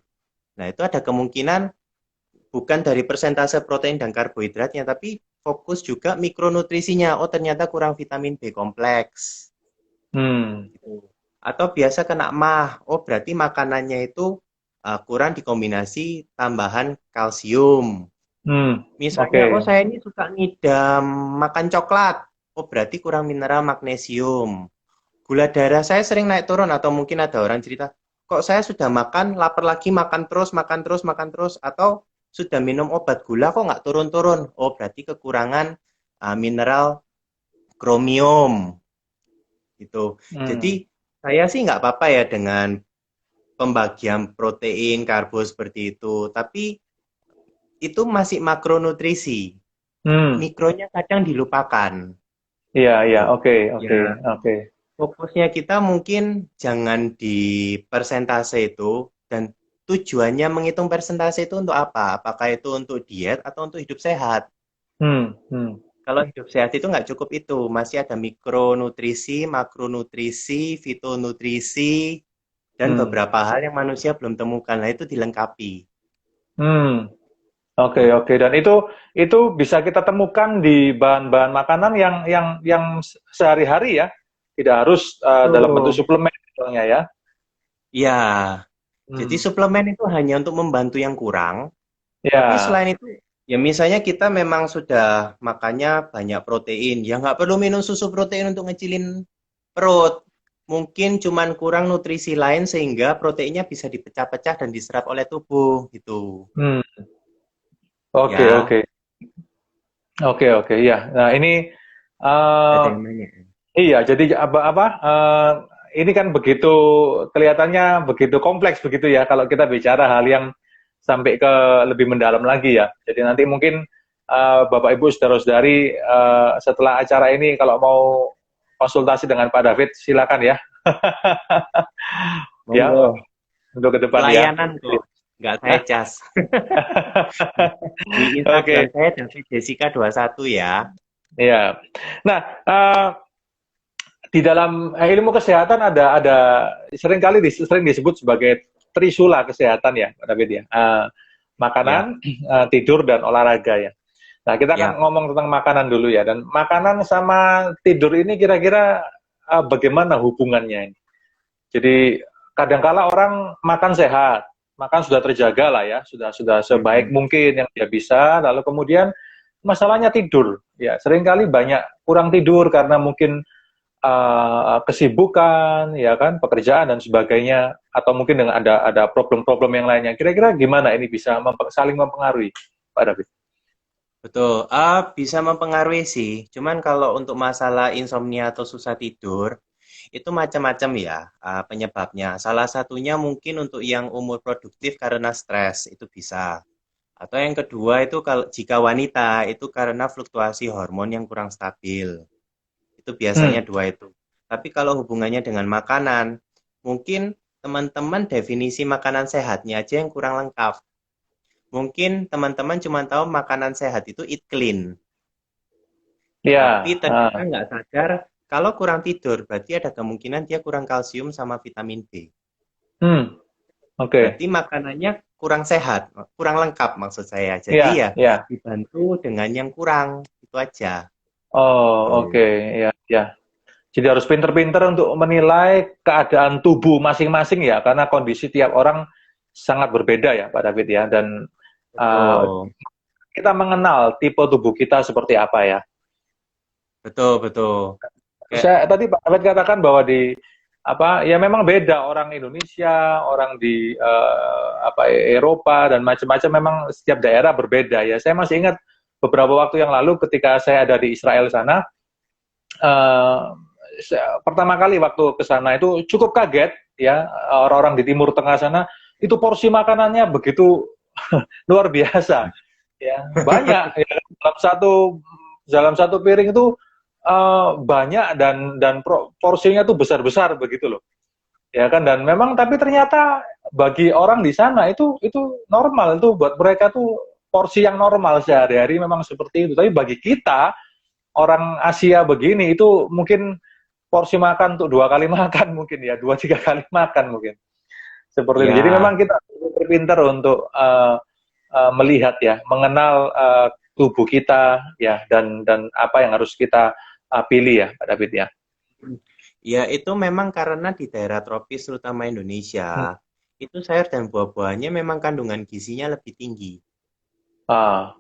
Speaker 2: Nah, itu ada kemungkinan bukan dari persentase protein dan karbohidratnya, tapi fokus juga mikronutrisinya. Oh, ternyata kurang vitamin B kompleks.
Speaker 1: Hmm.
Speaker 2: Gitu. Atau biasa kena mah. Oh, berarti makanannya itu kurang dikombinasi tambahan kalsium.
Speaker 1: Hmm.
Speaker 2: Misalnya, oh
Speaker 1: Oke.
Speaker 2: saya ini suka ngidam makan coklat. Oh berarti kurang mineral magnesium. Gula darah saya sering naik turun atau mungkin ada orang cerita, kok saya sudah makan, lapar lagi makan terus, makan terus, makan terus. Atau sudah minum obat gula kok nggak turun-turun. Oh berarti kekurangan mineral kromium. Gitu. Jadi
Speaker 1: Hmm.
Speaker 2: saya sih nggak apa-apa ya dengan pembagian protein, karbo seperti itu. Tapi itu masih makronutrisi.
Speaker 1: Hmm.
Speaker 2: Mikronya kadang dilupakan.
Speaker 1: Iya, iya.
Speaker 2: Gitu.
Speaker 1: Oke, oke,
Speaker 2: Ya,
Speaker 1: oke.
Speaker 2: fokusnya kita mungkin jangan di persentase itu dan tujuannya menghitung persentase itu untuk apa? Apakah itu untuk diet atau untuk hidup sehat?
Speaker 1: Hmm. Hmm.
Speaker 2: Kalau hidup sehat itu nggak cukup itu, masih ada mikronutrisi, makronutrisi, fitonutrisi, dan
Speaker 1: Hmm.
Speaker 2: beberapa hal yang manusia belum temukan. Nah, itu dilengkapi.
Speaker 1: Hmm. Oke,
Speaker 2: Tuh.
Speaker 1: oke. Dan itu bisa kita temukan di bahan-bahan makanan yang sehari-hari ya. Tidak harus dalam bentuk
Speaker 2: Betul.
Speaker 1: suplemen misalnya ya.
Speaker 2: Ya, jadi
Speaker 1: Hmm.
Speaker 2: suplemen itu hanya untuk membantu yang kurang. Tapi
Speaker 1: Ya.
Speaker 2: selain itu, ya misalnya kita memang sudah makannya banyak protein, ya nggak perlu minum susu protein untuk ngecilin perut. Mungkin cuman kurang nutrisi lain sehingga proteinnya bisa dipecah-pecah dan diserap oleh tubuh gitu.
Speaker 1: Hmm. Oke,
Speaker 2: Ya,
Speaker 1: oke. Oke, oke. Ya. Nah, ini
Speaker 2: ada
Speaker 1: eh
Speaker 2: yang nanya.
Speaker 1: iya, jadi apa ini kan begitu kelihatannya begitu kompleks begitu ya kalau kita bicara hal yang sampai ke lebih mendalam lagi ya. Jadi nanti mungkin Bapak Ibu saudara-saudari setelah acara ini kalau mau konsultasi dengan Pak David silakan ya. Ya,
Speaker 2: Monggo,
Speaker 1: untuk ke depan ya.
Speaker 2: pelayanan kok, nggak saya cas. Di Instagram
Speaker 1: Oke,
Speaker 2: saya David Jessica 21 ya.
Speaker 1: ya. Nah, di dalam ilmu kesehatan ada sering disebut sebagai trisula kesehatan ya, Pak David ya.
Speaker 2: Ya,
Speaker 1: Makanan, tidur dan olahraga ya. Nah, kita akan
Speaker 2: ya.
Speaker 1: ngomong tentang makanan dulu ya. Dan makanan sama tidur ini kira-kira bagaimana hubungannya ini? Jadi kadangkala orang makan sehat, makan sudah terjaga lah ya, sudah sebaik
Speaker 2: Mhm.
Speaker 1: mungkin yang dia bisa. Lalu kemudian masalahnya tidur. Ya, seringkali banyak kurang tidur karena mungkin kesibukan, ya kan, pekerjaan dan sebagainya, atau mungkin dengan ada problem-problem yang lainnya. Kira-kira gimana ini bisa saling mempengaruhi, Pak David?
Speaker 2: Betul, bisa mempengaruhi sih. Cuman kalau untuk masalah insomnia atau susah tidur, itu macam-macam ya penyebabnya. Salah satunya mungkin untuk yang umur produktif karena stres, itu bisa. Atau yang kedua itu kalau jika wanita itu karena fluktuasi hormon yang kurang stabil. Itu biasanya
Speaker 1: Hmm.
Speaker 2: dua itu. Tapi kalau hubungannya dengan makanan, mungkin teman-teman definisi makanan sehatnya aja yang kurang lengkap. Mungkin teman-teman cuma tahu makanan sehat itu eat clean. Tapi
Speaker 1: Ya.
Speaker 2: ternyata nggak sadar kalau kurang tidur berarti ada kemungkinan dia kurang kalsium sama vitamin B.
Speaker 1: Hmm. Oke.
Speaker 2: Berarti makanannya kurang sehat, kurang lengkap maksud saya. Jadi
Speaker 1: Ya,
Speaker 2: ya
Speaker 1: ya.
Speaker 2: dibantu dengan yang kurang, itu aja.
Speaker 1: Oh,
Speaker 2: Tuh.
Speaker 1: oke. Ya, ya. Jadi harus pinter-pinter untuk menilai keadaan tubuh masing-masing ya, karena kondisi tiap orang sangat berbeda ya, Pak David ya. Dan uh,
Speaker 2: Betul,
Speaker 1: kita mengenal tipe tubuh kita seperti apa ya.
Speaker 2: betul, betul. Kayak,
Speaker 1: Saya tadi Pak David katakan bahwa di apa ya memang beda orang Indonesia, orang di apa Eropa dan macam-macam, memang setiap daerah berbeda ya. Saya masih ingat beberapa waktu yang lalu ketika saya ada di Israel sana, eh, pertama kali waktu ke sana itu cukup kaget ya, orang-orang di Timur Tengah sana itu porsi makanannya begitu luar biasa ya, banyak ya, dalam satu piring itu banyak, dan porsinya tuh besar-besar begitu loh ya kan. Dan memang tapi ternyata bagi orang di sana itu normal, itu buat mereka tuh porsi yang normal sehari-hari memang seperti itu. Tapi bagi kita orang Asia begini itu mungkin porsi makan untuk 2 kali makan, mungkin ya 2-3 kali makan mungkin seperti itu. Jadi
Speaker 2: ya,
Speaker 1: memang kita pintar untuk melihat ya, mengenal tubuh kita ya, dan apa yang harus kita pilih ya, Pak David ya.
Speaker 2: ya itu memang karena di daerah tropis, terutama
Speaker 1: Hmm.
Speaker 2: Indonesia, itu sayur dan buah-buahnya memang kandungan gizinya lebih tinggi.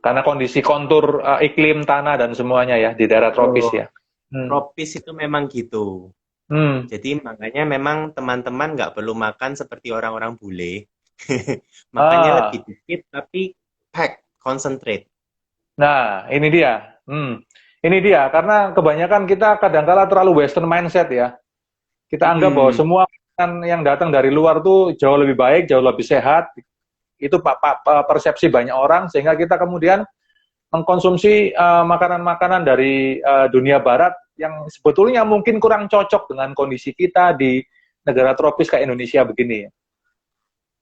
Speaker 1: Karena kondisi kontur iklim tanah dan semuanya ya di daerah tropis
Speaker 2: Betul.
Speaker 1: ya. Hmm.
Speaker 2: Tropis itu memang gitu.
Speaker 1: Hmm.
Speaker 2: Jadi makanya memang teman-teman nggak perlu makan seperti orang-orang bule. Makannya lebih
Speaker 1: Ah,
Speaker 2: dikit tapi pack, concentrate.
Speaker 1: nah ini dia. Ini dia, karena kebanyakan kita kadangkala terlalu western mindset ya. Kita anggap bahwa
Speaker 2: Mm-mm.
Speaker 1: semua makanan yang datang dari luar tuh jauh lebih baik, jauh lebih sehat. Itu persepsi banyak orang, sehingga kita kemudian mengkonsumsi makanan-makanan dari dunia barat yang sebetulnya mungkin kurang cocok dengan kondisi kita di negara tropis kayak Indonesia begini.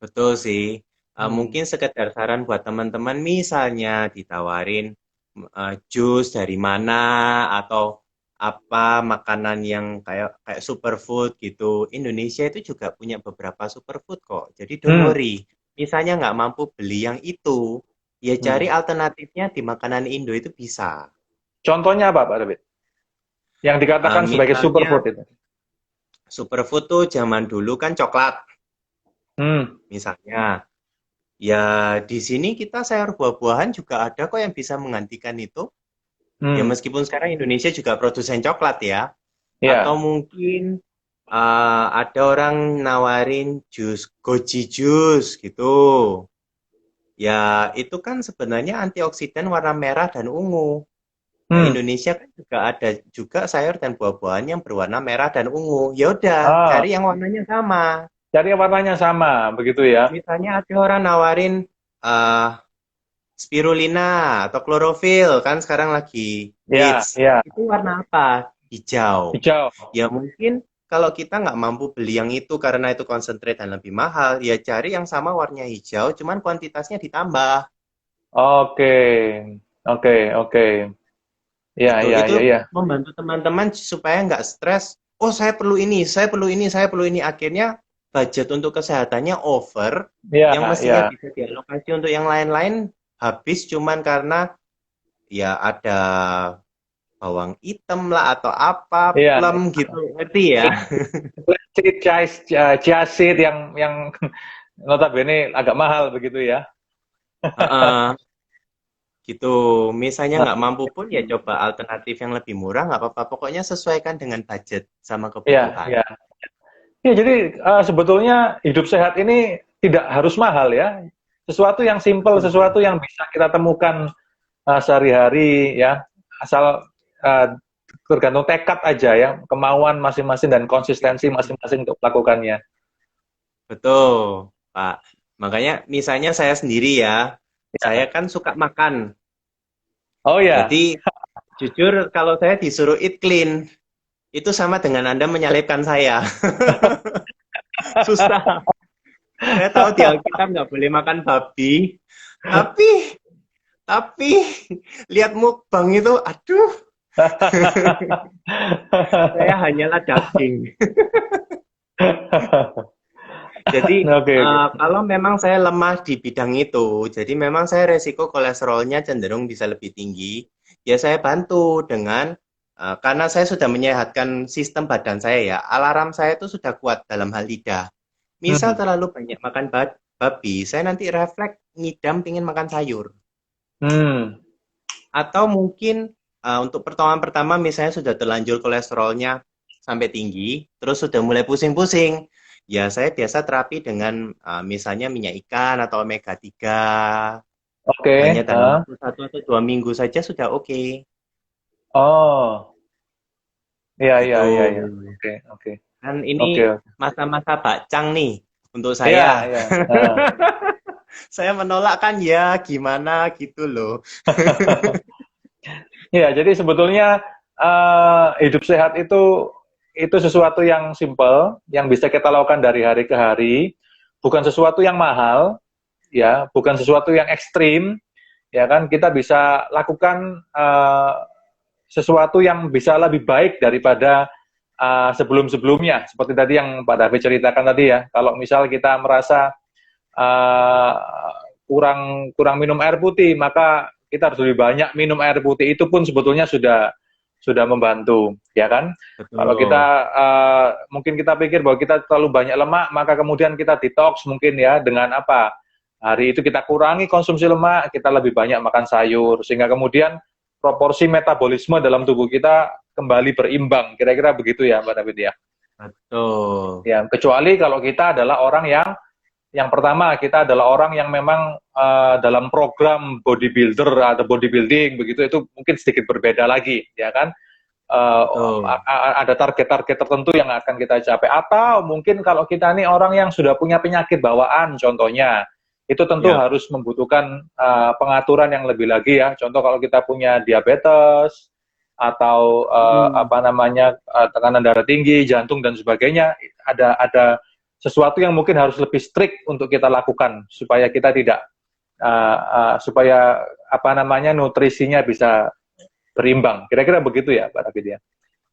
Speaker 2: Betul sih.
Speaker 1: Hmm.
Speaker 2: Mungkin sekedar saran buat teman-teman, misalnya ditawarin jus dari mana atau apa makanan yang kayak kayak superfood gitu. Indonesia itu juga punya beberapa superfood kok. Jadi don't
Speaker 1: Hmm.
Speaker 2: worry. Misalnya nggak mampu beli yang itu, ya cari
Speaker 1: Hmm.
Speaker 2: alternatifnya di makanan Indo itu bisa.
Speaker 1: Contohnya apa, Pak David? Yang dikatakan sebagai superfood
Speaker 2: Misalnya
Speaker 1: itu.
Speaker 2: superfood tuh zaman dulu kan coklat,
Speaker 1: Hmm.
Speaker 2: misalnya. Ya, di sini kita sayur buah-buahan juga ada kok yang bisa menggantikan itu. Ya,
Speaker 1: Hmm.
Speaker 2: meskipun sekarang Indonesia juga produsen coklat ya. Atau
Speaker 1: Ya.
Speaker 2: mungkin ada orang nawarin jus goji jus gitu. Ya, itu kan sebenarnya antioksidan warna merah dan ungu. Nah,
Speaker 1: Hmm.
Speaker 2: Indonesia kan juga ada juga sayur dan buah-buahan yang berwarna merah dan ungu. Ya udah,
Speaker 1: Ah,
Speaker 2: cari yang warnanya sama.
Speaker 1: cari yang warnanya sama, begitu ya.
Speaker 2: Misalnya ada orang nawarin eh spirulina atau klorofil kan sekarang lagi
Speaker 1: Ya,
Speaker 2: hits.
Speaker 1: ya.
Speaker 2: Itu warna apa? Hijau.
Speaker 1: Hijau.
Speaker 2: Ya mungkin kalau kita nggak mampu beli yang itu karena itu konsentrat dan lebih mahal, ya cari yang sama warnanya hijau, cuman kuantitasnya ditambah.
Speaker 1: Oke. Oke, oke. Ya,
Speaker 2: Gitu.
Speaker 1: ya,
Speaker 2: Itu
Speaker 1: ya, ya.
Speaker 2: membantu teman-teman supaya nggak stres. Oh, saya perlu ini, saya perlu ini, saya perlu ini. Akhirnya budget untuk kesehatannya over,
Speaker 1: Ya,
Speaker 2: yang mestinya
Speaker 1: ya.
Speaker 2: bisa dialokasi untuk yang lain-lain habis cuman karena ya ada bawang hitam lah atau apa,
Speaker 1: Iya.
Speaker 2: plum gitu, ngerti ya?
Speaker 1: Seed chia seed yang notabene agak mahal begitu ya.
Speaker 2: Heeh, gitu. Misalnya nggak mampu pun ya coba alternatif yang lebih murah, nggak apa-apa. Pokoknya sesuaikan dengan budget sama
Speaker 1: Iya,
Speaker 2: kebutuhan.
Speaker 1: iya. Ya, jadi sebetulnya hidup sehat ini tidak harus mahal ya. Sesuatu yang simple,
Speaker 2: Betul.
Speaker 1: sesuatu yang bisa kita temukan sehari-hari ya. Asal uh, tergantung tekad aja ya, kemauan masing-masing dan konsistensi masing-masing untuk melakukannya.
Speaker 2: Betul, Pak. Makanya misalnya saya sendiri ya, saya
Speaker 1: Ya.
Speaker 2: kan suka makan.
Speaker 1: Oh ya.
Speaker 2: Jadi jujur kalau saya disuruh eat clean, itu sama dengan Anda menyalibkan saya. Susah. Saya tahu di Alkitab nggak boleh makan babi, tapi tapi lihat mukbang itu, aduh, saya hanyalah daging. Jadi
Speaker 1: Oke, oke.
Speaker 2: kalau memang saya lemah di bidang itu, jadi memang saya resiko kolesterolnya cenderung bisa lebih tinggi. Ya saya bantu dengan karena saya sudah menyehatkan sistem badan saya ya, alarm saya itu sudah kuat dalam hal lidah. Misal
Speaker 1: Hmm.
Speaker 2: terlalu banyak makan babi, saya nanti refleks ngidam pingin makan sayur.
Speaker 1: Hmm.
Speaker 2: Atau mungkin untuk pertolongan pertama misalnya sudah terlanjur kolesterolnya sampai tinggi, terus sudah mulai pusing-pusing. Ya saya biasa terapi dengan misalnya minyak ikan atau omega 3. Hanya
Speaker 1: Oke.
Speaker 2: dalam waktu 1 atau 2 minggu saja sudah oke.
Speaker 1: Oh, iya,
Speaker 2: Gitu.
Speaker 1: iya, iya, iya. Oke, oke,
Speaker 2: Kan
Speaker 1: oke,
Speaker 2: ini
Speaker 1: oke.
Speaker 2: masa-masa bakcang nih untuk
Speaker 1: Iya,
Speaker 2: saya.
Speaker 1: iya. Heeh.
Speaker 2: Saya menolak kan ya gimana gitu loh.
Speaker 1: Iya, jadi sebetulnya hidup sehat itu sesuatu yang simple, yang bisa kita lakukan dari hari ke hari, bukan sesuatu yang mahal, ya, bukan sesuatu yang ekstrim, ya kan? Kita bisa lakukan sesuatu yang bisa lebih baik daripada sebelum-sebelumnya. Seperti tadi yang Pak David ceritakan tadi ya, kalau misal kita merasa uh, kurang kurang minum air putih, maka kita harus lebih banyak minum air putih. Itu pun sebetulnya sudah membantu, ya kan? Kalau kita
Speaker 2: Betul.
Speaker 1: mungkin kita pikir bahwa kita terlalu banyak lemak, maka kemudian kita detox mungkin ya dengan apa? Hari itu kita kurangi konsumsi lemak, kita lebih banyak makan sayur, sehingga kemudian proporsi metabolisme dalam tubuh kita kembali berimbang. Kira-kira begitu ya, Mbak David ya.
Speaker 2: Betul.
Speaker 1: Ya, kecuali kalau kita adalah orang yang pertama kita adalah orang yang memang dalam program bodybuilder atau bodybuilding begitu itu mungkin sedikit berbeda lagi ya kan
Speaker 2: Betul.
Speaker 1: ada target-target tertentu yang akan kita capai atau mungkin kalau kita nih orang yang sudah punya penyakit bawaan contohnya itu tentu
Speaker 2: Ya.
Speaker 1: harus membutuhkan pengaturan yang lebih lagi ya contoh kalau kita punya diabetes atau
Speaker 2: Hmm.
Speaker 1: apa namanya tekanan darah tinggi jantung dan sebagainya ada sesuatu yang mungkin harus lebih strict untuk kita lakukan supaya kita tidak supaya apa namanya nutrisinya bisa berimbang. Kira-kira begitu ya, Pak David ya.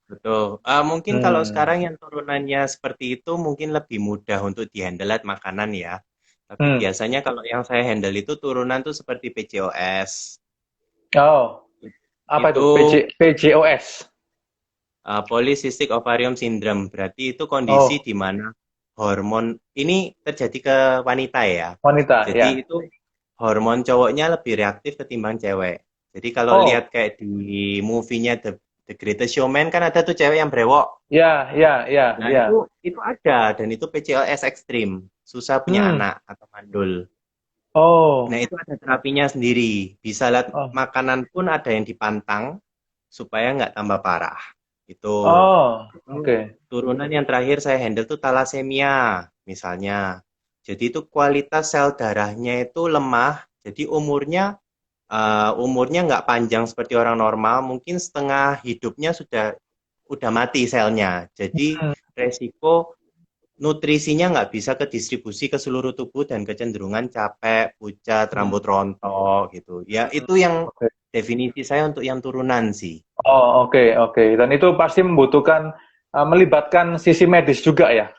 Speaker 2: Betul. Mungkin kalau
Speaker 1: Hmm.
Speaker 2: sekarang yang turunannya seperti itu mungkin lebih mudah untuk dihandle makanan ya. Tapi
Speaker 1: Hmm.
Speaker 2: biasanya kalau yang saya handle itu turunan tuh seperti PCOS.
Speaker 1: Oh, apa itu?
Speaker 2: Itu
Speaker 1: PCOS.
Speaker 2: Polycystic Ovarium Syndrome. Berarti itu kondisi
Speaker 1: Oh,
Speaker 2: di mana hormon ini terjadi ke wanita ya.
Speaker 1: wanita
Speaker 2: Jadi
Speaker 1: ya.
Speaker 2: itu hormon cowoknya lebih reaktif ketimbang cewek. Jadi kalau
Speaker 1: Oh,
Speaker 2: lihat kayak di movie-nya The Greatest Showman kan ada tuh cewek yang brewok.
Speaker 1: ya, ya, ya,
Speaker 2: Nah,
Speaker 1: ya.
Speaker 2: itu ada dan itu PCOS ekstrim, susah punya
Speaker 1: Hmm.
Speaker 2: anak atau mandul. Nah,
Speaker 1: Oh,
Speaker 2: itu ada terapinya sendiri. Bisa lihat
Speaker 1: oh,
Speaker 2: makanan pun ada yang dipantang supaya nggak tambah parah. Itu.
Speaker 1: oh,
Speaker 2: Itu
Speaker 1: oke.
Speaker 2: turunan yang terakhir saya handle tuh talasemia, misalnya. Jadi itu kualitas sel darahnya itu lemah, jadi umurnya nggak panjang seperti orang normal, mungkin setengah hidupnya udah mati selnya. Jadi
Speaker 1: Hmm.
Speaker 2: resiko nutrisinya nggak bisa kedistribusi ke seluruh tubuh dan kecenderungan capek, pucat,
Speaker 1: Hmm.
Speaker 2: rambut rontok gitu. Ya
Speaker 1: Hmm.
Speaker 2: itu yang
Speaker 1: Oke.
Speaker 2: definisi saya untuk yang turunan sih.
Speaker 1: Oh, oke, oke. Dan itu pasti membutuhkan melibatkan sisi medis juga ya.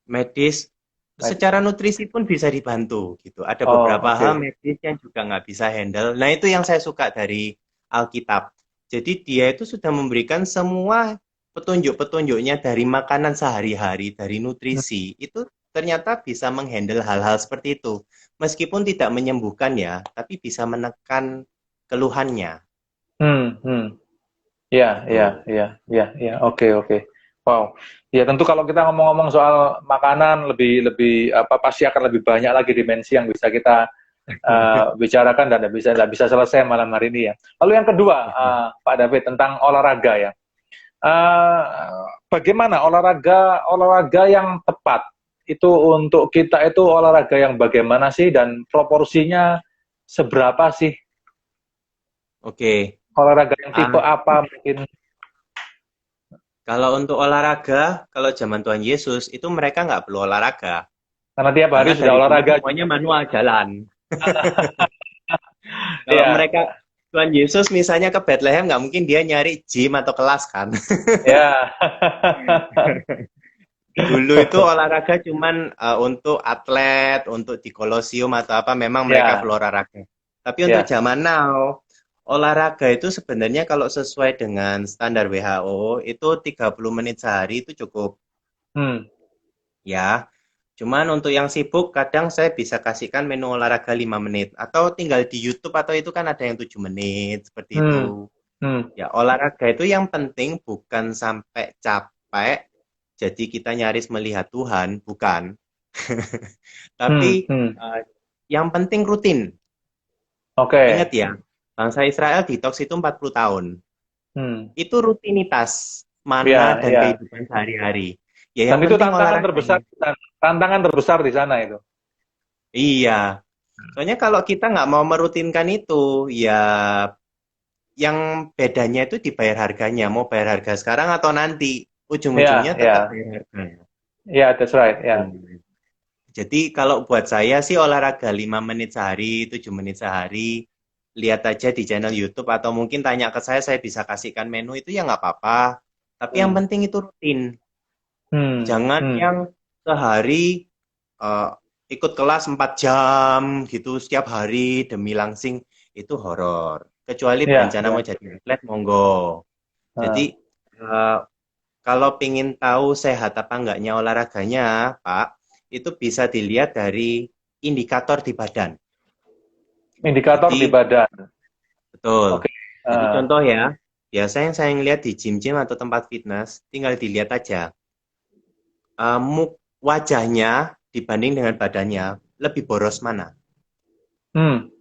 Speaker 2: Medis secara nutrisi pun bisa dibantu gitu. Ada
Speaker 1: Oh,
Speaker 2: beberapa hal
Speaker 1: oke.
Speaker 2: medis yang juga nggak bisa handle. Nah itu yang saya suka dari Alkitab. Jadi dia itu sudah memberikan semua petunjuk-petunjuknya dari makanan sehari-hari, dari nutrisi. Itu ternyata bisa menghandle hal-hal seperti itu. Meskipun tidak menyembuhkan ya, tapi bisa menekan keluhannya.
Speaker 1: Hmm, hmm. Ya, ya,
Speaker 2: Gitu.
Speaker 1: ya, ya, ya. Oke, oke. Wow. Ya tentu kalau kita ngomong-ngomong soal makanan lebih lebih apa pasti akan lebih banyak lagi dimensi yang bisa kita bicarakan dan tidak bisa selesai malam hari ini ya. Lalu yang kedua, Pak David tentang olahraga ya. Uh, Bagaimana olahraga olahraga yang tepat itu untuk kita itu olahraga yang bagaimana sih dan proporsinya seberapa sih
Speaker 2: Oke.
Speaker 1: olahraga yang tipe
Speaker 2: Ah,
Speaker 1: apa mungkin
Speaker 2: kalau untuk olahraga, kalau zaman Tuhan Yesus itu mereka nggak perlu olahraga.
Speaker 1: karena tiap hari
Speaker 2: Karena
Speaker 1: sudah
Speaker 2: dari dulu
Speaker 1: olahraga.
Speaker 2: semuanya manual jalan. Kalau
Speaker 1: Iya,
Speaker 2: mereka Tuhan Yesus misalnya ke Bethlehem nggak mungkin dia nyari gym atau kelas kan.
Speaker 1: ya.
Speaker 2: Dulu itu olahraga cuman untuk atlet, untuk di kolosium atau apa memang mereka
Speaker 1: Ya,
Speaker 2: perlu olahraga. Tapi untuk
Speaker 1: ya.
Speaker 2: zaman now olahraga itu sebenarnya kalau sesuai dengan standar WHO itu 30 menit sehari itu cukup
Speaker 1: Hmm.
Speaker 2: ya. Cuman untuk yang sibuk kadang saya bisa kasihkan menu olahraga 5 menit atau tinggal di YouTube atau itu kan ada yang 7 menit seperti
Speaker 1: Hmm.
Speaker 2: itu.
Speaker 1: Hmm.
Speaker 2: Ya, olahraga itu yang penting bukan sampai capek jadi kita nyaris melihat Tuhan, bukan. Tapi
Speaker 1: Hmm. Hmm.
Speaker 2: eh, yang penting rutin.
Speaker 1: Oke.
Speaker 2: Ingat ya, bangsa Israel detox itu 40 tahun.
Speaker 1: Hmm.
Speaker 2: Itu rutinitas mana
Speaker 1: Ya,
Speaker 2: dan
Speaker 1: ya.
Speaker 2: kehidupan sehari-hari. Ya
Speaker 1: Dan
Speaker 2: yang
Speaker 1: itu
Speaker 2: penting olahraganya.
Speaker 1: tantangan terbesar di sana itu.
Speaker 2: Iya. Soalnya kalau kita nggak mau merutinkan itu, ya yang bedanya itu dibayar harganya. Mau bayar harga sekarang atau nanti.
Speaker 1: Ya,
Speaker 2: Ujung-ujungnya tetap
Speaker 1: ya.
Speaker 2: bayar harga.
Speaker 1: Ya, that's right. Ya.
Speaker 2: Jadi kalau buat saya sih olahraga 5 menit sehari, 7 menit sehari, lihat aja di channel YouTube atau mungkin tanya ke saya bisa kasihkan menu itu ya nggak apa-apa. Tapi yang
Speaker 1: Hmm.
Speaker 2: penting itu rutin.
Speaker 1: Hmm.
Speaker 2: Jangan
Speaker 1: Hmm.
Speaker 2: yang sehari eh, ikut kelas 4 jam gitu setiap hari demi langsing, itu horor. Kecuali
Speaker 1: Ya,
Speaker 2: berencana mau
Speaker 1: ya.
Speaker 2: jadi atlet, monggo. Jadi
Speaker 1: Nah.
Speaker 2: eh, kalau pengen tahu sehat apa enggaknya olahraganya, Pak, itu bisa dilihat dari indikator di badan.
Speaker 1: Indikator di
Speaker 2: Jadi,
Speaker 1: badan.
Speaker 2: betul.
Speaker 1: Oke.
Speaker 2: Jadi
Speaker 1: Ah.
Speaker 2: contoh ya, biasanya yang saya ngeliat di gym-gym atau tempat fitness, tinggal dilihat aja. Wajahnya dibanding dengan badannya, lebih boros mana?
Speaker 1: Hmm.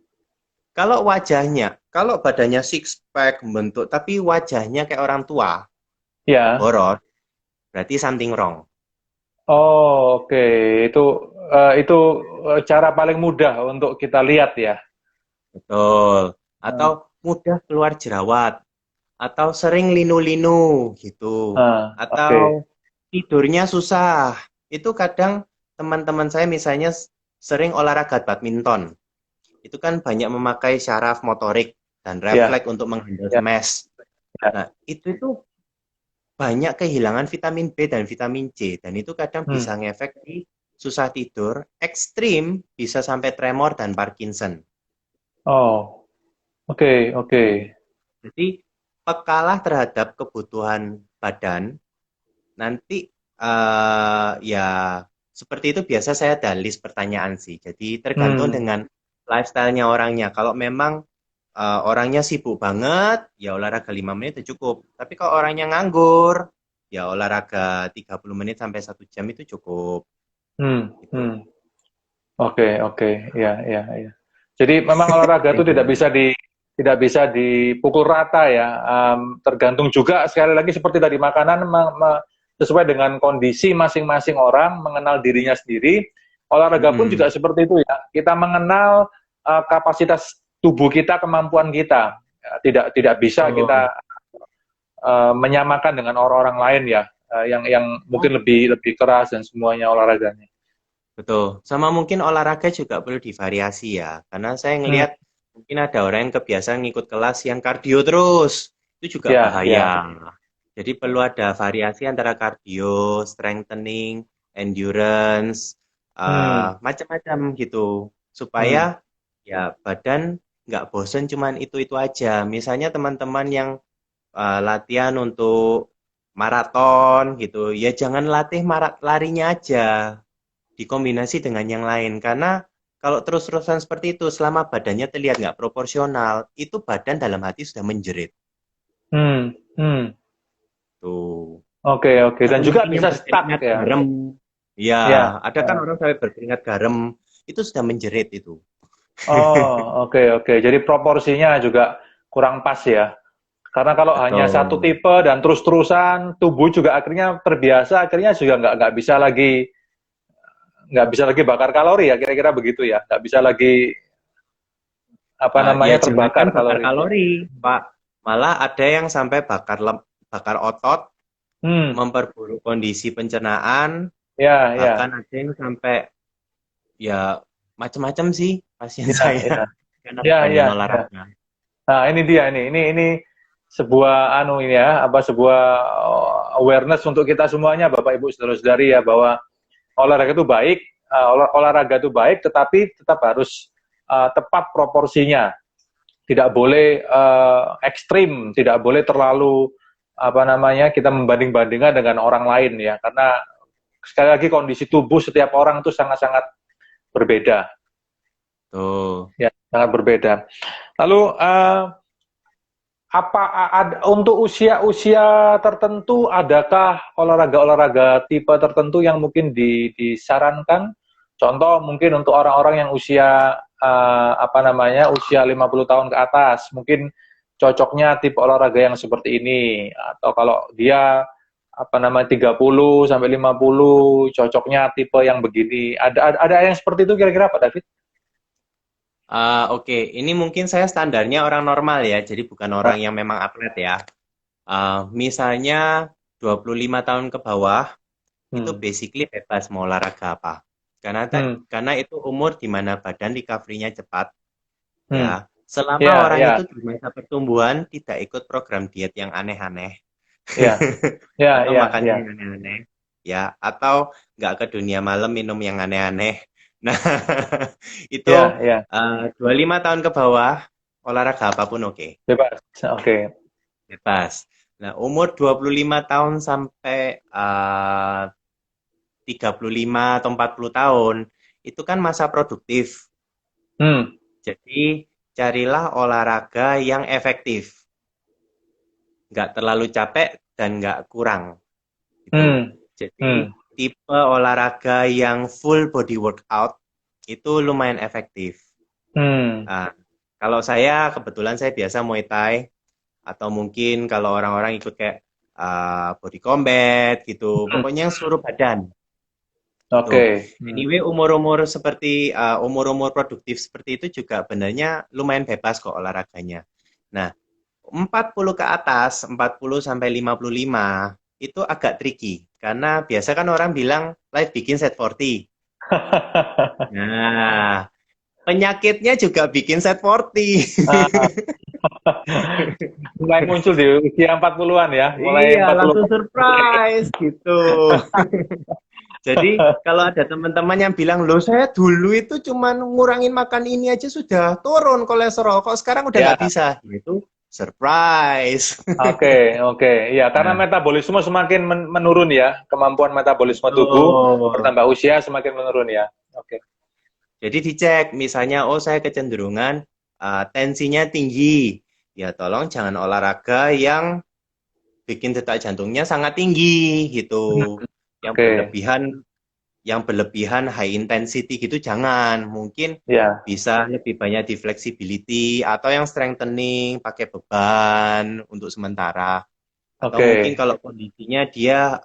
Speaker 2: Kalau badannya six pack, bentuk, tapi wajahnya kayak orang tua,
Speaker 1: Ya.
Speaker 2: boros, berarti something wrong.
Speaker 1: Oh, oke. Itu itu cara paling mudah untuk kita lihat ya.
Speaker 2: Betul. Atau
Speaker 1: Hmm.
Speaker 2: mudah keluar jerawat. Atau sering linu-linu gitu.
Speaker 1: Ah, oke.
Speaker 2: Atau tidurnya susah. Itu kadang teman-teman saya misalnya sering olahraga badminton. Itu kan banyak memakai syaraf motorik dan
Speaker 1: Ya,
Speaker 2: refleks untuk menghandle
Speaker 1: ya,
Speaker 2: smash.
Speaker 1: ya.
Speaker 2: Nah, itu banyak kehilangan vitamin B dan vitamin C. Dan itu kadang bisa
Speaker 1: Hmm.
Speaker 2: ngefek di susah tidur, ekstrim, bisa sampai tremor dan Parkinson.
Speaker 1: Oh, oke, oke.
Speaker 2: Jadi, pekalah terhadap kebutuhan badan. Nanti ya seperti itu biasa saya ada list pertanyaan sih. Jadi tergantung
Speaker 1: Hmm.
Speaker 2: dengan lifestyle-nya orangnya. Kalau memang orangnya sibuk banget, ya olahraga 5 menit itu cukup. Tapi kalau orangnya nganggur, ya olahraga 30 menit sampai 1 jam itu cukup.
Speaker 1: Hmm.
Speaker 2: Gitu.
Speaker 1: Hmm. Oke, oke. Ya, ya, ya. Jadi memang olahraga itu tidak bisa dipukul rata ya. Tergantung juga sekali lagi seperti tadi makanan sesuai dengan kondisi masing-masing orang, mengenal dirinya sendiri. Olahraga pun
Speaker 2: Mm-mm.
Speaker 1: juga seperti itu ya. Kita mengenal kapasitas tubuh kita, kemampuan kita. Ya, tidak bisa
Speaker 2: Betul.
Speaker 1: kita menyamakan dengan orang-orang lain ya, yang mungkin lebih lebih keras dan semuanya olahraganya.
Speaker 2: Betul. Sama mungkin olahraga juga perlu divariasi ya. Karena saya
Speaker 1: Hmm.
Speaker 2: ngelihat mungkin ada orang yang kebiasaan ngikut kelas yang kardio terus. Itu juga
Speaker 1: Ya, ya.
Speaker 2: bahaya. Jadi perlu ada variasi antara kardio, strengthening, endurance,
Speaker 1: Hmm.
Speaker 2: macam-macam gitu.
Speaker 1: Hmm.
Speaker 2: Supaya ya badan nggak bosen cuman itu-itu aja. Misalnya teman-teman yang latihan untuk maraton gitu, ya jangan latih larinya aja dikombinasi dengan yang lain karena kalau terus-terusan seperti itu selama badannya terlihat nggak proporsional itu badan dalam hati sudah menjerit
Speaker 1: Hmm. Hmm.
Speaker 2: tuh
Speaker 1: Oke, oke. Dan
Speaker 2: atau
Speaker 1: juga
Speaker 2: mungkin yang
Speaker 1: bisa stuck
Speaker 2: berkeringat
Speaker 1: ya.
Speaker 2: garam ya
Speaker 1: Ya.
Speaker 2: ada kan orang sampai berkeringat garam itu sudah menjerit itu.
Speaker 1: Oh, oke, oke. Jadi proporsinya juga kurang pas ya. Karena kalau hanya satu
Speaker 2: Betul.
Speaker 1: tipe dan terus-terusan, tubuh juga akhirnya terbiasa, akhirnya juga nggak bisa lagi bakar kalori ya, kira-kira begitu ya. Nggak bisa lagi apa
Speaker 2: Ya
Speaker 1: namanya
Speaker 2: jangankan
Speaker 1: terbakar
Speaker 2: bakar
Speaker 1: kalori.
Speaker 2: kalori Pak, malah ada yang sampai bakar otot,
Speaker 1: Hmm.
Speaker 2: memperburuk kondisi pencernaan,
Speaker 1: Ya,
Speaker 2: bahkan
Speaker 1: ya,
Speaker 2: ada yang sampai ya macam-macam sih pasien
Speaker 1: ya, ya,
Speaker 2: saya karena
Speaker 1: ya, ya,
Speaker 2: kebanyakan
Speaker 1: ya.
Speaker 2: olahraga.
Speaker 1: Nah, ini dia ini sebuah anu ini ya, apa sebuah awareness untuk kita semuanya Bapak Ibu Saudara-saudari ya bahwa olahraga itu baik, olahraga itu baik tetapi tetap harus tepat proporsinya. tidak boleh ekstrim, tidak boleh terlalu kita membanding-bandingkan dengan orang lain ya, karena sekali lagi kondisi tubuh setiap orang itu sangat-sangat berbeda.
Speaker 2: Tuh.
Speaker 1: Ya, sangat berbeda. Lalu untuk usia-usia tertentu, adakah olahraga-olahraga tipe tertentu yang mungkin disarankan? Contoh mungkin untuk orang-orang yang usia usia 50 tahun ke atas, mungkin cocoknya tipe olahraga yang seperti ini, atau kalau dia 30 sampai 50 cocoknya tipe yang begini. Ada yang seperti itu kira-kira Pak David?
Speaker 2: Oke, ini mungkin saya standarnya orang normal ya, jadi bukan orang yang memang atlet ya. Misalnya 25 tahun ke bawah, itu basically bebas mau olahraga apa. Karena itu umur di mana badan recovery-nya cepat. Ya, selama orang itu di masa pertumbuhan tidak ikut program diet yang aneh-aneh. Atau makan yang aneh-aneh. Ya, atau nggak ke dunia malam minum yang aneh-aneh. Nah, itu 25 tahun ke bawah, olahraga apapun oke.
Speaker 1: Bebas, oke.
Speaker 2: Bebas. Nah, umur 25 tahun sampai 35 atau 40 tahun, itu kan masa produktif. Jadi, carilah olahraga yang efektif. Nggak terlalu capek dan nggak kurang. Gitu. Jadi, tipe olahraga yang full body workout itu lumayan efektif. Nah, kalau saya kebetulan saya biasa Muay Thai, atau mungkin kalau orang-orang ikut kayak body combat gitu, pokoknya yang seluruh badan.
Speaker 1: Oke.
Speaker 2: Anyway, umur-umur seperti umur-umur produktif seperti itu juga benarnya lumayan bebas kok olahraganya. Nah, 40 ke atas, 40 sampai 55 itu agak tricky. Karena biasa kan orang bilang life begins at 40. Nah, penyakitnya juga bikin set 40.
Speaker 1: Mulai muncul di usia 40-an ya.
Speaker 2: Mulai iya, 40. Langsung surprise gitu. Jadi kalau ada teman-teman yang bilang, loh saya dulu itu cuman ngurangin makan ini aja sudah turun kolesterol, kok sekarang udah nggak bisa. Itu surprise.
Speaker 1: Oke. Ya, karena metabolisme semakin menurun ya, kemampuan metabolisme tubuh bertambah usia semakin menurun ya. Oke.
Speaker 2: Jadi dicek, misalnya, saya kecenderungan tensinya tinggi, ya tolong jangan olahraga yang bikin detak jantungnya sangat tinggi gitu. Yang berlebihan high intensity gitu jangan. Mungkin bisa lebih banyak di flexibility atau yang strengthening pakai beban untuk sementara. Atau mungkin kalau kondisinya dia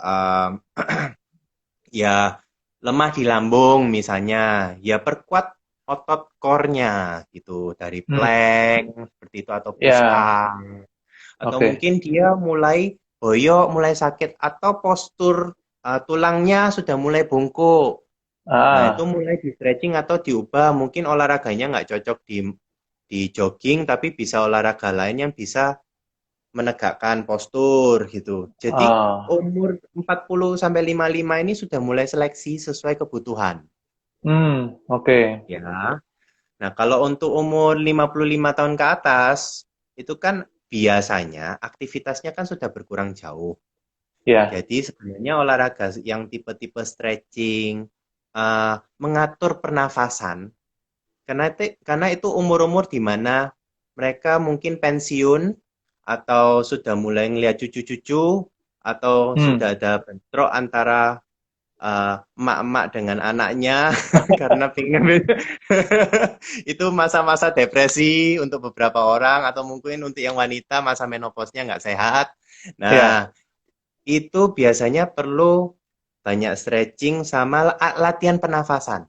Speaker 2: ya lemah di lambung misalnya, ya perkuat otot core-nya gitu dari plank seperti itu atau push up. Atau mungkin dia mulai boyok, mulai sakit atau postur tulangnya sudah mulai bungkuk. Nah, itu mulai di stretching atau diubah. Mungkin olahraganya nggak cocok di jogging, tapi bisa olahraga lain yang bisa menegakkan postur gitu. Jadi umur 40 sampai 55 ini sudah mulai seleksi sesuai kebutuhan. Ya. Nah, kalau untuk umur 55 tahun ke atas, itu kan biasanya aktivitasnya kan sudah berkurang jauh. Jadi sebenarnya olahraga yang tipe-tipe stretching, mengatur pernafasan, karena itu umur-umur di mana mereka mungkin pensiun atau sudah mulai ngelihat cucu-cucu atau sudah ada bentrok antara emak-emak dengan anaknya karena pengen itu masa-masa depresi untuk beberapa orang atau mungkin untuk yang wanita masa menopausnya nggak sehat. Nah, itu biasanya perlu banyak stretching sama latihan pernafasan.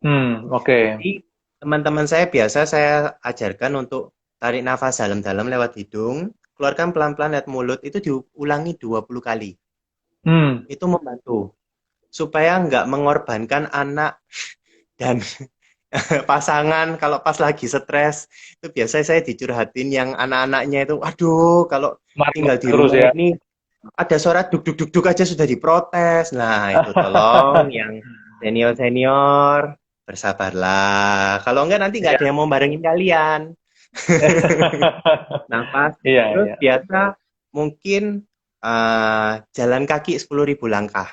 Speaker 2: Jadi teman-teman saya biasa saya ajarkan untuk tarik nafas dalam-dalam lewat hidung, keluarkan pelan-pelan lewat mulut, itu diulangi 20 kali. Itu membantu supaya nggak mengorbankan anak dan pasangan kalau pas lagi stres. Itu biasanya saya dicurhatin yang anak-anaknya itu, aduh kalau tinggal di rumah ini ada suara duk-duk-duk aja sudah diprotes. Nah, itu tolong yang senior-senior bersabarlah. Kalau enggak nanti nggak ada yang mau barengin kalian. Nafas.
Speaker 1: Iya,
Speaker 2: Terus
Speaker 1: iya.
Speaker 2: biasa mungkin jalan kaki 10.000 langkah.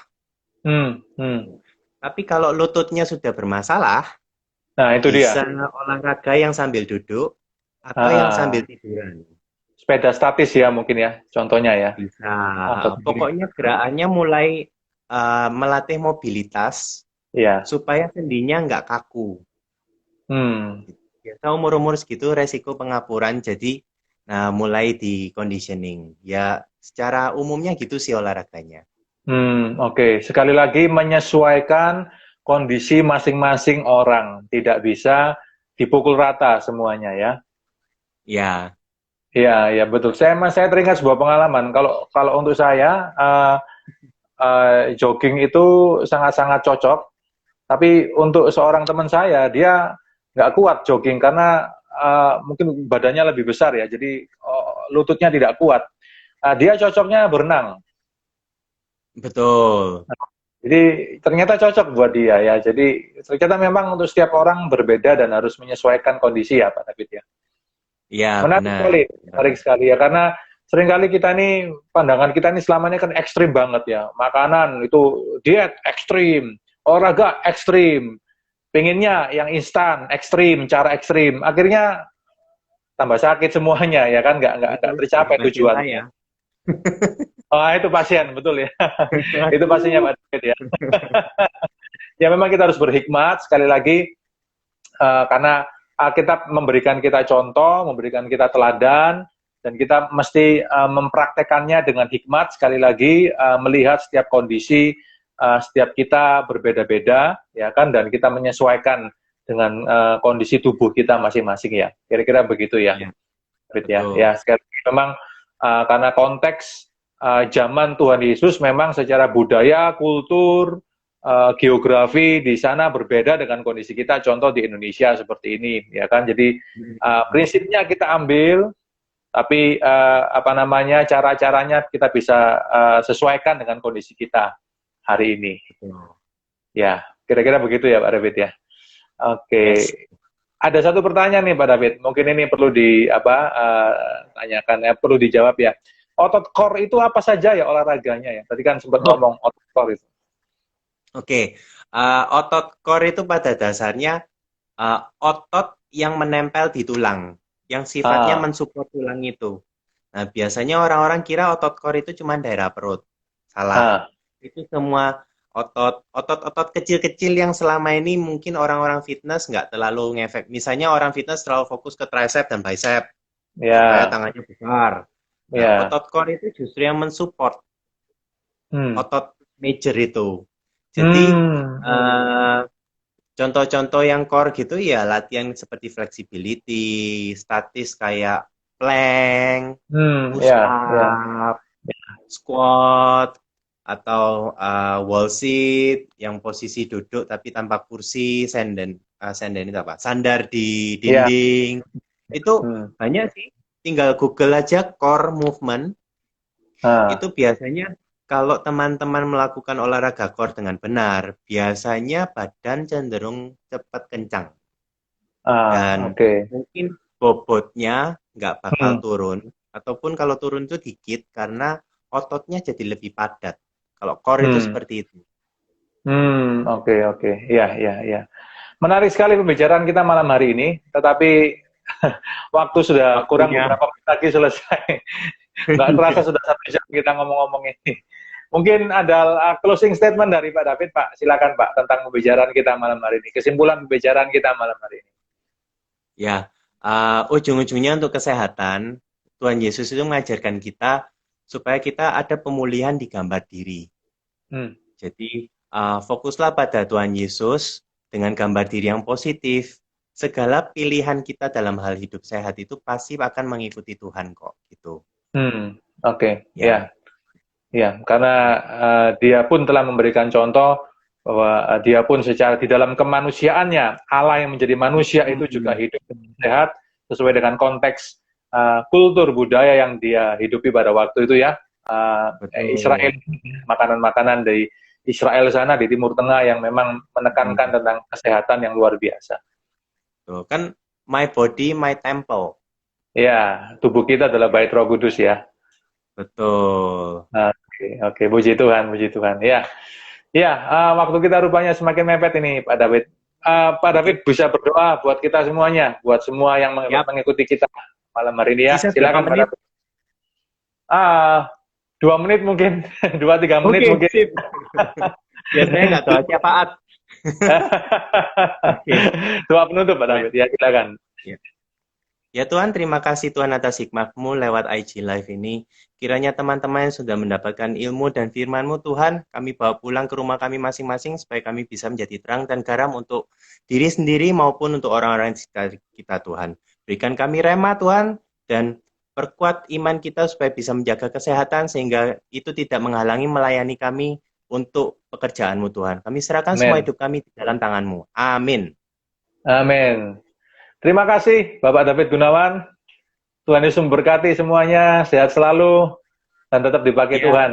Speaker 1: Hmm, hmm.
Speaker 2: Tapi kalau lututnya sudah bermasalah,
Speaker 1: Nah, itu dia.
Speaker 2: bisa olahraga yang sambil duduk atau yang sambil
Speaker 1: Ah,
Speaker 2: tiduran.
Speaker 1: sepeda statis ya mungkin ya, contohnya ya.
Speaker 2: Bisa.
Speaker 1: Atau
Speaker 2: Pokoknya gerakannya mulai melatih mobilitas
Speaker 1: Iya.
Speaker 2: supaya sendinya nggak kaku.
Speaker 1: Hmm.
Speaker 2: Biasa umur-umur segitu resiko pengapuran, jadi nah mulai di conditioning. Ya secara umumnya gitu sih olahraganya.
Speaker 1: Oke. Sekali lagi menyesuaikan kondisi masing-masing orang, tidak bisa dipukul rata semuanya ya.
Speaker 2: Ya,
Speaker 1: Iya, ya betul. Saya teringat sebuah pengalaman. Kalau kalau untuk saya jogging itu sangat-sangat cocok. Tapi untuk seorang teman saya, dia nggak kuat jogging karena mungkin badannya lebih besar ya, jadi lututnya tidak kuat. Dia cocoknya berenang.
Speaker 2: betul.
Speaker 1: Jadi ternyata cocok buat dia ya. Jadi ternyata memang untuk setiap orang berbeda dan harus menyesuaikan kondisi ya Pak David ya.
Speaker 2: Ya, benar.
Speaker 1: Menarik sekali ya karena seringkali kita nih pandangan kita nih selama ini kan ekstrim banget ya. Makanan itu diet ekstrim, olahraga ekstrim, pengennya yang instan, ekstrim, cara ekstrim. Akhirnya tambah sakit semuanya ya kan nggak
Speaker 2: Betul, jadi
Speaker 1: tercapai
Speaker 2: pasien
Speaker 1: tujuannya.
Speaker 2: saya.
Speaker 1: Oh itu pasien betul ya. Itu pastinya Pak David ya. Ya memang kita harus berhikmat sekali lagi karena Alkitab memberikan kita contoh, memberikan kita teladan, dan kita mesti mempraktekannya dengan hikmat. Sekali lagi melihat setiap kondisi, setiap kita berbeda-beda, ya kan, dan kita menyesuaikan dengan kondisi tubuh kita masing-masing ya. Kira-kira begitu ya,
Speaker 2: Ya,
Speaker 1: Fit ya.
Speaker 2: betul.
Speaker 1: Ya, sekali lagi memang karena konteks zaman Tuhan Yesus memang secara budaya, kultur, geografi di sana berbeda dengan kondisi kita. Contoh di Indonesia seperti ini, ya kan. Jadi prinsipnya kita ambil, tapi apa namanya cara-caranya kita bisa sesuaikan dengan kondisi kita hari ini.
Speaker 2: Betul.
Speaker 1: Ya, kira-kira begitu ya Pak David ya. Oke.
Speaker 2: Yes.
Speaker 1: Ada satu pertanyaan nih Pak David, mungkin ini perlu di apa tanyakan perlu dijawab ya. Otot core itu apa saja ya olahraganya ya? Tadi kan sempat
Speaker 2: Oh,
Speaker 1: ngomong otot core itu.
Speaker 2: oke. Otot core itu pada dasarnya otot yang menempel di tulang, yang sifatnya
Speaker 1: Ah,
Speaker 2: mensupport tulang itu. Nah, biasanya orang-orang kira otot core itu cuma daerah perut. Salah.
Speaker 1: ah,
Speaker 2: Itu semua otot-otot kecil-kecil yang selama ini mungkin orang-orang fitness nggak terlalu ngefek. Misalnya orang fitness terlalu fokus ke tricep dan bicep supaya
Speaker 1: ya,
Speaker 2: tangannya besar. Nah,
Speaker 1: ya.
Speaker 2: otot core itu justru yang mensupport
Speaker 1: Hmm,
Speaker 2: otot major itu. Jadi,
Speaker 1: hmm,
Speaker 2: eh, contoh-contoh yang core gitu ya latihan seperti flexibility, statis kayak plank, push
Speaker 1: ya, ya.
Speaker 2: up, squat, atau wall sit yang posisi duduk tapi tanpa kursi, senden itu apa? Sandar di
Speaker 1: Ya,
Speaker 2: dinding. Itu
Speaker 1: hmm,
Speaker 2: banyak sih. Tinggal Google aja core movement. Itu
Speaker 1: ah,
Speaker 2: biasanya kalau teman-teman melakukan olahraga core dengan benar, biasanya badan cenderung cepat kencang. Dan
Speaker 1: oke.
Speaker 2: mungkin bobotnya nggak bakal
Speaker 1: Hmm,
Speaker 2: turun. Ataupun kalau turun itu dikit karena ototnya jadi lebih padat. Kalau core itu
Speaker 1: hmm,
Speaker 2: seperti itu.
Speaker 1: oke, oke. Ya, ya, ya. Menarik sekali pembicaraan kita malam hari ini, tetapi waktu sudah kurang
Speaker 2: Waktunya.
Speaker 1: beberapa menit lagi selesai. Nggak terasa sudah 1 jam kita ngomong-ngomong ini. Mungkin ada closing statement dari Pak David, Pak. Silakan Pak tentang pembicaraan kita malam hari ini. Kesimpulan pembicaraan kita malam hari ini.
Speaker 2: Ya, ujung-ujungnya untuk kesehatan, Tuhan Yesus itu mengajarkan kita supaya kita ada pemulihan di gambar diri.
Speaker 1: Hmm.
Speaker 2: Jadi, fokuslah pada Tuhan Yesus dengan gambar diri yang positif. Segala pilihan kita dalam hal hidup sehat itu pasti akan mengikuti Tuhan kok, gitu.
Speaker 1: Oke,
Speaker 2: Ya,
Speaker 1: ya, ya, karena dia pun telah memberikan contoh bahwa dia pun secara di dalam kemanusiaannya Allah yang menjadi manusia itu juga
Speaker 2: hmm,
Speaker 1: hidup sehat sesuai dengan konteks kultur budaya yang dia hidupi pada waktu itu ya. Israel,
Speaker 2: betul.
Speaker 1: makanan-makanan dari Israel sana di Timur Tengah yang memang
Speaker 2: Hmm,
Speaker 1: menekankan tentang kesehatan yang luar biasa.
Speaker 2: tuh kan, my body, my temple.
Speaker 1: Ya, tubuh kita adalah bait Roh Kudus ya.
Speaker 2: Betul.
Speaker 1: Oke, puji Tuhan, puji Tuhan. Ya, ya, waktu kita rupanya semakin mepet ini, Pak David. Pak David
Speaker 2: Oke.
Speaker 1: bisa berdoa buat kita semuanya, buat semua yang
Speaker 2: Yap.
Speaker 1: mengikuti kita malam hari ini ya.
Speaker 2: Bisa berapa
Speaker 1: Silakan Pak
Speaker 2: menit?
Speaker 1: David. Ah, 2 menit mungkin, 2-3 menit
Speaker 2: Oke,
Speaker 1: mungkin.
Speaker 2: sip. Biasanya nggak doa syafaat. Oke.
Speaker 1: Doa penutup Pak David, ya silakan.
Speaker 2: Ya. Ya Tuhan, terima kasih Tuhan atas hikmah-Mu lewat IG Live ini. Kiranya teman-teman yang sudah mendapatkan ilmu dan firman-Mu Tuhan, kami bawa pulang ke rumah kami masing-masing supaya kami bisa menjadi terang dan garam untuk diri sendiri maupun untuk orang-orang di sekitar kita Tuhan. Berikan kami rema Tuhan dan perkuat iman kita supaya bisa menjaga kesehatan sehingga itu tidak menghalangi melayani kami untuk pekerjaan-Mu Tuhan. Kami serahkan semua
Speaker 1: Amin.
Speaker 2: hidup kami di dalam tangan-Mu. Amin.
Speaker 1: Amin. Terima kasih Bapak David Gunawan. Tuhan Yesus memberkati semuanya, sehat selalu, dan tetap dipakai
Speaker 2: Ya.
Speaker 1: Tuhan.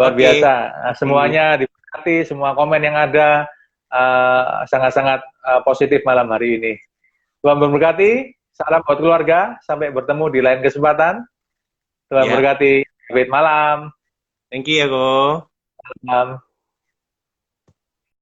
Speaker 1: Luar
Speaker 2: Oke.
Speaker 1: biasa. Semuanya diberkati, semua komen yang ada sangat-sangat positif malam hari ini. Tuhan memberkati, salam buat keluarga, sampai bertemu di lain kesempatan. Tuhan
Speaker 2: Ya.
Speaker 1: memberkati. David malam.
Speaker 2: Thank you ya, Ko.
Speaker 1: Malam.